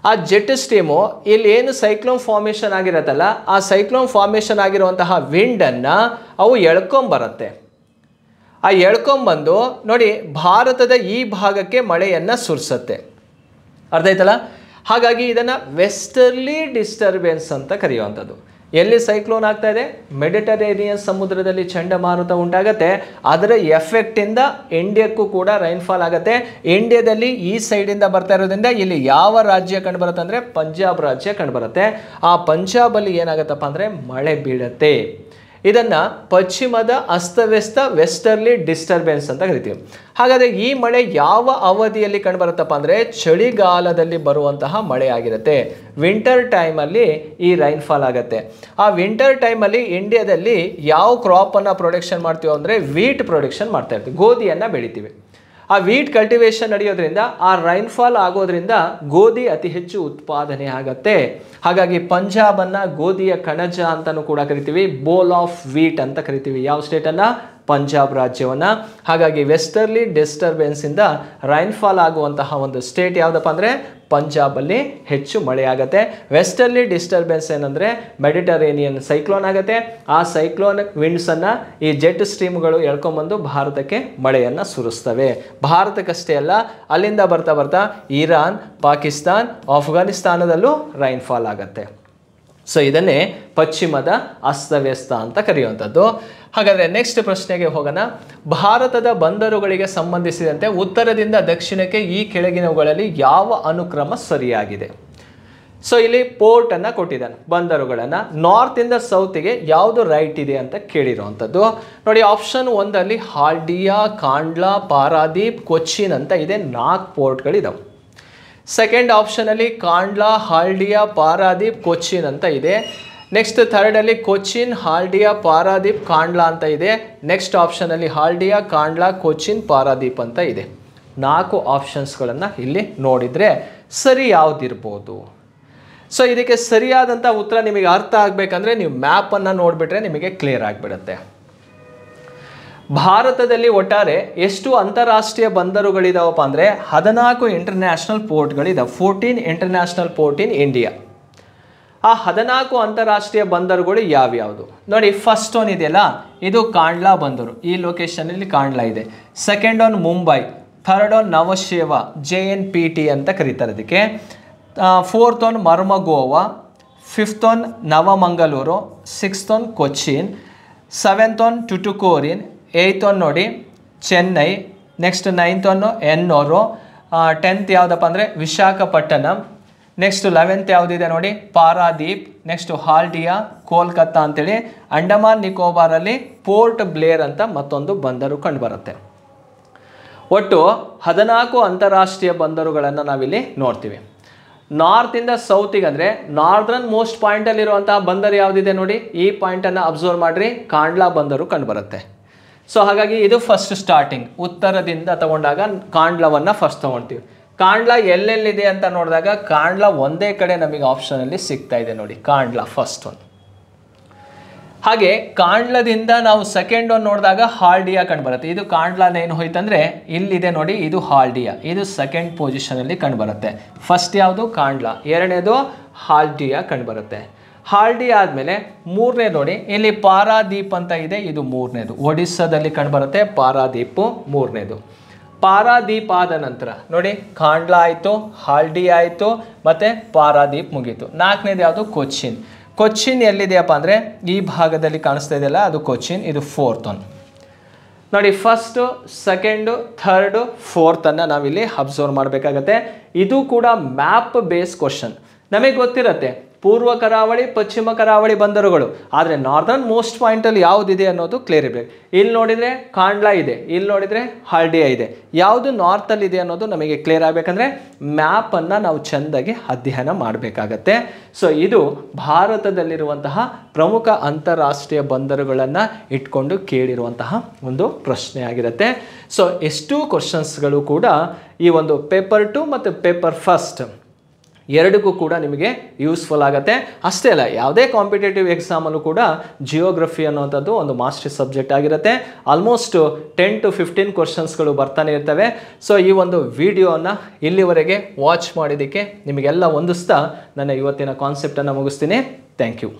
S1: ಆ ಜೆಟ್ ಸ್ಟ್ರೀಮು ಇಲ್ಲಿ ಏನು ಸೈಕ್ಲೋನ್ ಫಾರ್ಮೇಷನ್ ಆಗಿರತ್ತಲ್ಲ, ಆ ಸೈಕ್ಲೋನ್ ಫಾರ್ಮೇಷನ್ ಆಗಿರುವಂತಹ ವಿಂಡನ್ನು ಅವು ಎಳ್ಕೊಂಬರುತ್ತೆ. ಆ ಎಳ್ಕೊಂಬಂದು ನೋಡಿ ಭಾರತದ ಈ ಭಾಗಕ್ಕೆ ಮಳೆಯನ್ನು ಸುರಿಸುತ್ತೆ. ಅರ್ಥ ಆಯ್ತಲ್ಲ? ಹಾಗಾಗಿ ಇದನ್ನು ವೆಸ್ಟರ್ಲಿ ಡಿಸ್ಟರ್ಬೆನ್ಸ್ ಅಂತ ಕರೆಯುವಂಥದ್ದು. ಎಲ್ಲಿ ಸೈಕ್ಲೋನ್ ಆಗ್ತಾ ಇದೆ? ಮೆಡಿಟರೇನಿಯನ್ ಸಮುದ್ರದಲ್ಲಿ ಚಂಡಮಾರುತ ಉಂಟಾಗತ್ತೆ. ಅದರ ಎಫೆಕ್ಟಿಂದ ಇಂಡಿಯಾಕ್ಕೂ ಕೂಡ ರೈನ್ಫಾಲ್ ಆಗುತ್ತೆ. ಇಂಡಿಯಾದಲ್ಲಿ ಈ ಸೈಡಿಂದ ಬರ್ತಾ ಇರೋದ್ರಿಂದ ಇಲ್ಲಿ ಯಾವ ರಾಜ್ಯ ಕಂಡುಬರುತ್ತೆ ಅಂದರೆ ಪಂಜಾಬ್ ರಾಜ್ಯ ಕಂಡುಬರುತ್ತೆ. ಆ ಪಂಜಾಬಲ್ಲಿ ಏನಾಗುತ್ತಪ್ಪ ಅಂದರೆ ಮಳೆ ಬೀಳುತ್ತೆ. ಇದನ್ನು ಪಶ್ಚಿಮದ ಅಸ್ತವ್ಯಸ್ತ ವೆಸ್ಟರ್ಲಿ ಡಿಸ್ಟರ್ಬೆನ್ಸ್ ಅಂತ ಕರಿತೀವಿ. ಹಾಗಾದರೆ ಈ ಮಳೆ ಯಾವ ಅವಧಿಯಲ್ಲಿ ಕಂಡುಬರುತ್ತಪ್ಪ ಅಂದರೆ ಚಳಿಗಾಲದಲ್ಲಿ ಬರುವಂತಹ ಮಳೆ ಆಗಿರುತ್ತೆ. ವಿಂಟರ್ ಟೈಮಲ್ಲಿ ಈ ರೈನ್ಫಾಲ್ ಆಗುತ್ತೆ. ಆ ವಿಂಟರ್ ಟೈಮಲ್ಲಿ ಇಂಡಿಯಾದಲ್ಲಿ ಯಾವ ಕ್ರಾಪನ್ನು ಪ್ರೊಡಕ್ಷನ್ ಮಾಡ್ತೀವಿ ಅಂದರೆ ವೀಟ್ ಪ್ರೊಡಕ್ಷನ್ ಮಾಡ್ತಾ ಇರ್ತೀವಿ, ಗೋಧಿಯನ್ನು ಬೆಳಿತೀವಿ. ಆ ವೀಟ್ ಕಲ್ಟಿವೇಷನ್ ನಡೆಯೋದ್ರಿಂದ ಆ ರೈನ್ಫಾಲ್ ಆಗೋದ್ರಿಂದ ಗೋಧಿ ಅತಿ ಹೆಚ್ಚು ಉತ್ಪಾದನೆ ಆಗುತ್ತೆ. ಹಾಗಾಗಿ ಪಂಜಾಬನ್ನು ಗೋಧಿಯ ಕಣಜ ಅಂತಲೂ ಕೂಡ ಕರಿತೀವಿ, ಬೋಲ್ ಆಫ್ ವೀಟ್ ಅಂತ ಕರಿತೀವಿ. ಯಾವ ಸ್ಟೇಟನ್ನು? ಪಂಜಾಬ್ ರಾಜ್ಯವನ್ನು. ಹಾಗಾಗಿ ವೆಸ್ಟರ್ಲಿ ಡಿಸ್ಟರ್ಬೆನ್ಸಿಂದ ರೈನ್ಫಾಲ್ ಆಗುವಂತಹ ಒಂದು ಸ್ಟೇಟ್ ಯಾವುದಪ್ಪ ಅಂದರೆ ಪಂಜಾಬಲ್ಲಿ ಹೆಚ್ಚು ಮಳೆ ಆಗುತ್ತೆ. ವೆಸ್ಟರ್ಲಿ ಡಿಸ್ಟರ್ಬೆನ್ಸ್ ಏನಂದರೆ ಮೆಡಿಟರೇನಿಯನ್ ಸೈಕ್ಲೋನ್ ಆಗುತ್ತೆ. ಆ ಸೈಕ್ಲೋನ್ ವಿಂಡ್ಸನ್ನು ಈ ಜೆಟ್ ಸ್ಟ್ರೀಮ್ಗಳು ಎಳ್ಕೊಂಬಂದು ಭಾರತಕ್ಕೆ ಮಳೆಯನ್ನು ಸುರಿಸ್ತವೆ. ಭಾರತಕ್ಕಷ್ಟೇ ಅಲ್ಲ, ಅಲ್ಲಿಂದ ಬರ್ತಾ ಬರ್ತಾ ಇರಾನ್, ಪಾಕಿಸ್ತಾನ್, ಆಫ್ಘಾನಿಸ್ತಾನದಲ್ಲೂ ರೈನ್ಫಾಲ್ ಆಗುತ್ತೆ. ಸೊ ಇದನ್ನೇ ಪಶ್ಚಿಮದ ಅಸ್ತವ್ಯಸ್ತ ಅಂತ ಕರೆಯುವಂಥದ್ದು. ಹಾಗಾದರೆ ನೆಕ್ಸ್ಟ್ ಪ್ರಶ್ನೆಗೆ ಹೋಗೋಣ. ಭಾರತದ ಬಂದರುಗಳಿಗೆ ಸಂಬಂಧಿಸಿದಂತೆ ಉತ್ತರದಿಂದ ದಕ್ಷಿಣಕ್ಕೆ ಈ ಕೆಳಗಿನವುಗಳಲ್ಲಿ ಯಾವ ಅನುಕ್ರಮ ಸರಿಯಾಗಿದೆ? ಸೊ ಇಲ್ಲಿ ಪೋರ್ಟನ್ನು ಕೊಟ್ಟಿದ್ದಾನೆ, ಬಂದರುಗಳನ್ನು. ನಾರ್ತಿಂದ ಸೌತಿಗೆ ಯಾವುದು ರೈಟ್ ಇದೆ ಅಂತ ಕೇಳಿರುವಂಥದ್ದು. ನೋಡಿ, ಆಪ್ಷನ್ 1 ಹಾಲ್ಡಿಯಾ, ಕಾಂಡ್ಲಾ, ಪಾರಾದೀಪ್, ಕೊಚ್ಚಿನ್ ಅಂತ ಇದೆ. 4 ಪೋರ್ಟ್ಗಳಿದಾವೆ. ಸೆಕೆಂಡ್ ಆಪ್ಷನಲ್ಲಿ ಕಾಂಡ್ಲಾ, ಹಾಲ್ಡಿಯಾ, ಪಾರಾದೀಪ್, ಕೊಚ್ಚಿನ್ ಅಂತ ಇದೆ. ನೆಕ್ಸ್ಟ್ ಥರ್ಡಲ್ಲಿ ಕೊಚ್ಚಿನ್, ಹಾಲ್ಡಿಯಾ, ಪಾರಾದೀಪ್, ಕಾಂಡ್ಲಾ ಅಂತ ಇದೆ. ನೆಕ್ಸ್ಟ್ ಆಪ್ಷನಲ್ಲಿ ಹಾಲ್ಡಿಯಾ, ಕಾಂಡ್ಲಾ, ಕೊಚ್ಚಿನ್, ಪಾರಾದೀಪ್ ಅಂತ ಇದೆ. 4 ಆಪ್ಷನ್ಸ್ಗಳನ್ನು ಇಲ್ಲಿ ನೋಡಿದರೆ ಸರಿ ಯಾವುದಿರ್ಬೋದು? ಸೊ ಇದಕ್ಕೆ ಸರಿಯಾದಂಥ ಉತ್ತರ ನಿಮಗೆ ಅರ್ಥ ಆಗಬೇಕಂದ್ರೆ ನೀವು ಮ್ಯಾಪನ್ನು ನೋಡಿಬಿಟ್ರೆ ನಿಮಗೆ ಕ್ಲಿಯರ್ ಆಗಿಬಿಡುತ್ತೆ. ಭಾರತದಲ್ಲಿ ಒಟ್ಟಾರೆ ಎಷ್ಟು ಅಂತಾರಾಷ್ಟ್ರೀಯ ಬಂದರುಗಳಿದಾವಪ್ಪ ಅಂದರೆ 14 ಇಂಟರ್ನ್ಯಾಷನಲ್ ಪೋರ್ಟ್ಗಳಿದಾವೆ. 14 ಇಂಟರ್ನ್ಯಾಷನಲ್ ಪೋರ್ಟ್ ಇನ್ ಇಂಡಿಯಾ. ಆ 14 ಅಂತಾರಾಷ್ಟ್ರೀಯ ಬಂದರುಗಳು ಯಾವ್ಯಾವುದು ನೋಡಿ. ಫಸ್ಟ್ ಒನ್ ಇದೆಯಲ್ಲ, ಇದು ಕಾಂಡ್ಲಾ ಬಂದರು. ಈ ಲೊಕೇಶನಲ್ಲಿ ಕಾಂಡ್ಲಾ ಇದೆ. Second one Mumbai, third one Nhava Sheva, JNPT ಅಂತ ಕರೀತಾರೆ ಅದಕ್ಕೆ. Fourth one Marmagao, fifth one Nava Mangalore, sixth one Cochin, seventh one Tuticorin, eighth one ನೋಡಿ Chennai, next 9th one ಎನ್ನೋರು, 10th ಯಾವುದಪ್ಪ ಅಂದರೆ ವಿಶಾಖಪಟ್ಟಣಂ, ನೆಕ್ಸ್ಟ್ 11th ಯಾವುದಿದೆ ನೋಡಿ ಪಾರಾದೀಪ್, ನೆಕ್ಸ್ಟ್ ಹಾಲ್ಡಿಯಾ, ಕೋಲ್ಕತ್ತಾ ಅಂತೇಳಿ. ಅಂಡಮಾನ್ ನಿಕೋಬಾರಲ್ಲಿ ಪೋರ್ಟ್ ಬ್ಲೇರ್ ಅಂತ ಮತ್ತೊಂದು ಬಂದರು ಕಂಡುಬರುತ್ತೆ. ಒಟ್ಟು 14 ಅಂತಾರಾಷ್ಟ್ರೀಯ ಬಂದರುಗಳನ್ನು ನಾವಿಲ್ಲಿ ನೋಡ್ತೀವಿ. ನಾರ್ತಿಂದ ಸೌತಿಗೆ ಅಂದರೆ ನಾರ್ದರ್ನ್ ಮೋಸ್ಟ್ ಪಾಯಿಂಟಲ್ಲಿರುವಂತಹ ಬಂದರು ಯಾವುದಿದೆ ನೋಡಿ, ಈ ಪಾಯಿಂಟನ್ನು ಅಬ್ಸರ್ವ್ ಮಾಡಿರಿ, ಕಾಂಡ್ಲಾ ಬಂದರು ಕಂಡುಬರುತ್ತೆ. ಸೊ ಹಾಗಾಗಿ ಇದು ಫಸ್ಟ್ ಸ್ಟಾರ್ಟಿಂಗ್. ಉತ್ತರದಿಂದ ತಗೊಂಡಾಗ ಕಾಂಡ್ಲಾವನ್ನು ಫಸ್ಟ್ ತೊಗೊಳ್ತೀವಿ. ಕಾಂಡ್ಲಾ ಎಲ್ಲೆಲ್ಲಿದೆ ಅಂತ ನೋಡಿದಾಗ ಕಾಂಡ್ಲಾ ಒಂದೇ ಕಡೆ ನಮಗೆ ಆಪ್ಷನಲ್ಲಿ ಸಿಗ್ತಾ ಇದೆ ನೋಡಿ, ಕಾಂಡ್ಲಾ ಫಸ್ಟ್ ಒನ್. ಹಾಗೆ ಕಾಂಡ್ಲಾದಿಂದ ನಾವು ಸೆಕೆಂಡ್ ಒನ್ ನೋಡಿದಾಗ ಹಾಲ್ಡಿಯಾ ಕಂಡುಬರುತ್ತೆ. ಇದು ಕಾಂಡ್ಲಾನ ಏನು ಹೋಯ್ತಂದರೆ ಇಲ್ಲಿದೆ ನೋಡಿ, ಇದು ಹಾಲ್ಡಿಯಾ, ಇದು ಸೆಕೆಂಡ್ ಪೊಸಿಷನಲ್ಲಿ ಕಂಡುಬರುತ್ತೆ. ಫಸ್ಟ್ ಯಾವುದು ಕಾಂಡ್ಲಾ, ಎರಡನೇದು ಹಾಲ್ಡಿಯಾ ಕಂಡುಬರುತ್ತೆ. ಹಾಲ್ಡಿಯಾ ಆದಮೇಲೆ ಮೂರನೇ ನೋಡಿ, ಇಲ್ಲಿ ಪಾರಾದೀಪ್ ಅಂತ ಇದೆ, ಇದು ಮೂರನೇದು. ಒಡಿಸ್ಸಾದಲ್ಲಿ ಕಂಡುಬರುತ್ತೆ ಪಾರಾದೀಪು ಮೂರನೇದು. ಪಾರಾದೀಪ್ ಆದ ನಂತರ ನೋಡಿ ಕಾಂಡ್ಲಾ ಆಯಿತು, ಹಾಲ್ಡಿಯಾ ಆಯಿತು, ಮತ್ತು ಪಾರಾದೀಪ್ ಮುಗೀತು. ನಾಲ್ಕನೇದು ಯಾವುದು ಕೊಚ್ಚಿನ್. ಕೊಚ್ಚಿನ್ ಎಲ್ಲಿದೆಯಪ್ಪ ಅಂದರೆ ಈ ಭಾಗದಲ್ಲಿ ಕಾಣಿಸ್ತಾ ಇದೆಯಲ್ಲ, ಅದು ಕೊಚ್ಚಿನ್. ಇದು ಫೋರ್ತ್ ಒನ್ ನೋಡಿ. ಫಸ್ಟು, ಸೆಕೆಂಡು, ಥರ್ಡು, ಫೋರ್ತನ್ನು ನಾವಿಲ್ಲಿ ಅಬ್ಸರ್ವ್ ಮಾಡಬೇಕಾಗತ್ತೆ. ಇದು ಕೂಡ ಮ್ಯಾಪ್ ಬೇಸ್ ಕ್ವಶನ್. ನಮಗೆ ಗೊತ್ತಿರುತ್ತೆ ಪೂರ್ವ ಕರಾವಳಿ, ಪಶ್ಚಿಮ ಕರಾವಳಿ ಬಂದರುಗಳು, ಆದರೆ ನಾರ್ದರ್ನ್ ಮೋಸ್ಟ್ ಪಾಯಿಂಟಲ್ಲಿ ಯಾವುದಿದೆ ಅನ್ನೋದು ಕ್ಲಿಯರ್ ಇರಬೇಕು. ಇಲ್ಲಿ ನೋಡಿದರೆ ಕಾಂಡ್ಲಾ ಇದೆ, ಇಲ್ಲಿ ನೋಡಿದರೆ ಹಾಲ್ಡಿಯಾ ಇದೆ. ಯಾವುದು ನಾರ್ತಲ್ಲಿದೆ ಅನ್ನೋದು ನಮಗೆ ಕ್ಲಿಯರ್ ಆಗಬೇಕಂದ್ರೆ ಮ್ಯಾಪನ್ನು ನಾವು ಚೆಂದಾಗಿ ಅಧ್ಯಯನ ಮಾಡಬೇಕಾಗತ್ತೆ. ಸೊ ಇದು ಭಾರತದಲ್ಲಿರುವಂತಹ ಪ್ರಮುಖ ಅಂತಾರಾಷ್ಟ್ರೀಯ ಬಂದರುಗಳನ್ನು ಇಟ್ಕೊಂಡು ಕೇಳಿರುವಂತಹ ಒಂದು ಪ್ರಶ್ನೆ ಆಗಿರುತ್ತೆ. ಸೊ ಎಷ್ಟು ಕ್ವಶನ್ಸ್ಗಳು ಕೂಡ ಈ ಒಂದು ಪೇಪರ್ 2 ಮತ್ತು ಪೇಪರ್ ಫಸ್ಟ್ ಎರಡಿಗೂ ಕೂಡ ನಿಮಗೆ ಯೂಸ್ಫುಲ್ ಆಗುತ್ತೆ. ಅಷ್ಟೇ ಅಲ್ಲ, ಯಾವುದೇ ಕಾಂಪಿಟೇಟಿವ್ ಎಕ್ಸಾಮಲ್ಲೂ ಕೂಡ ಜಿಯೋಗ್ರಫಿ ಅನ್ನೋಂಥದ್ದು ಒಂದು ಮಾಸ್ಟರ್ ಸಬ್ಜೆಕ್ಟ್ ಆಗಿರುತ್ತೆ. ಆಲ್ಮೋಸ್ಟ್ 10 to 15 ಕ್ವಶನ್ಸ್ಗಳು ಬರ್ತಾನೆ ಇರ್ತವೆ. ಸೊ ಈ ಒಂದು ವಿಡಿಯೋನ ಇಲ್ಲಿವರೆಗೆ ವಾಚ್ ಮಾಡಿದ್ದಕ್ಕೆ ನಿಮಗೆಲ್ಲ ಹೊಂದಿಸ್ತಾ ನನ್ನ ಇವತ್ತಿನ ಕಾನ್ಸೆಪ್ಟನ್ನು ಮುಗಿಸ್ತೀನಿ. Thank you.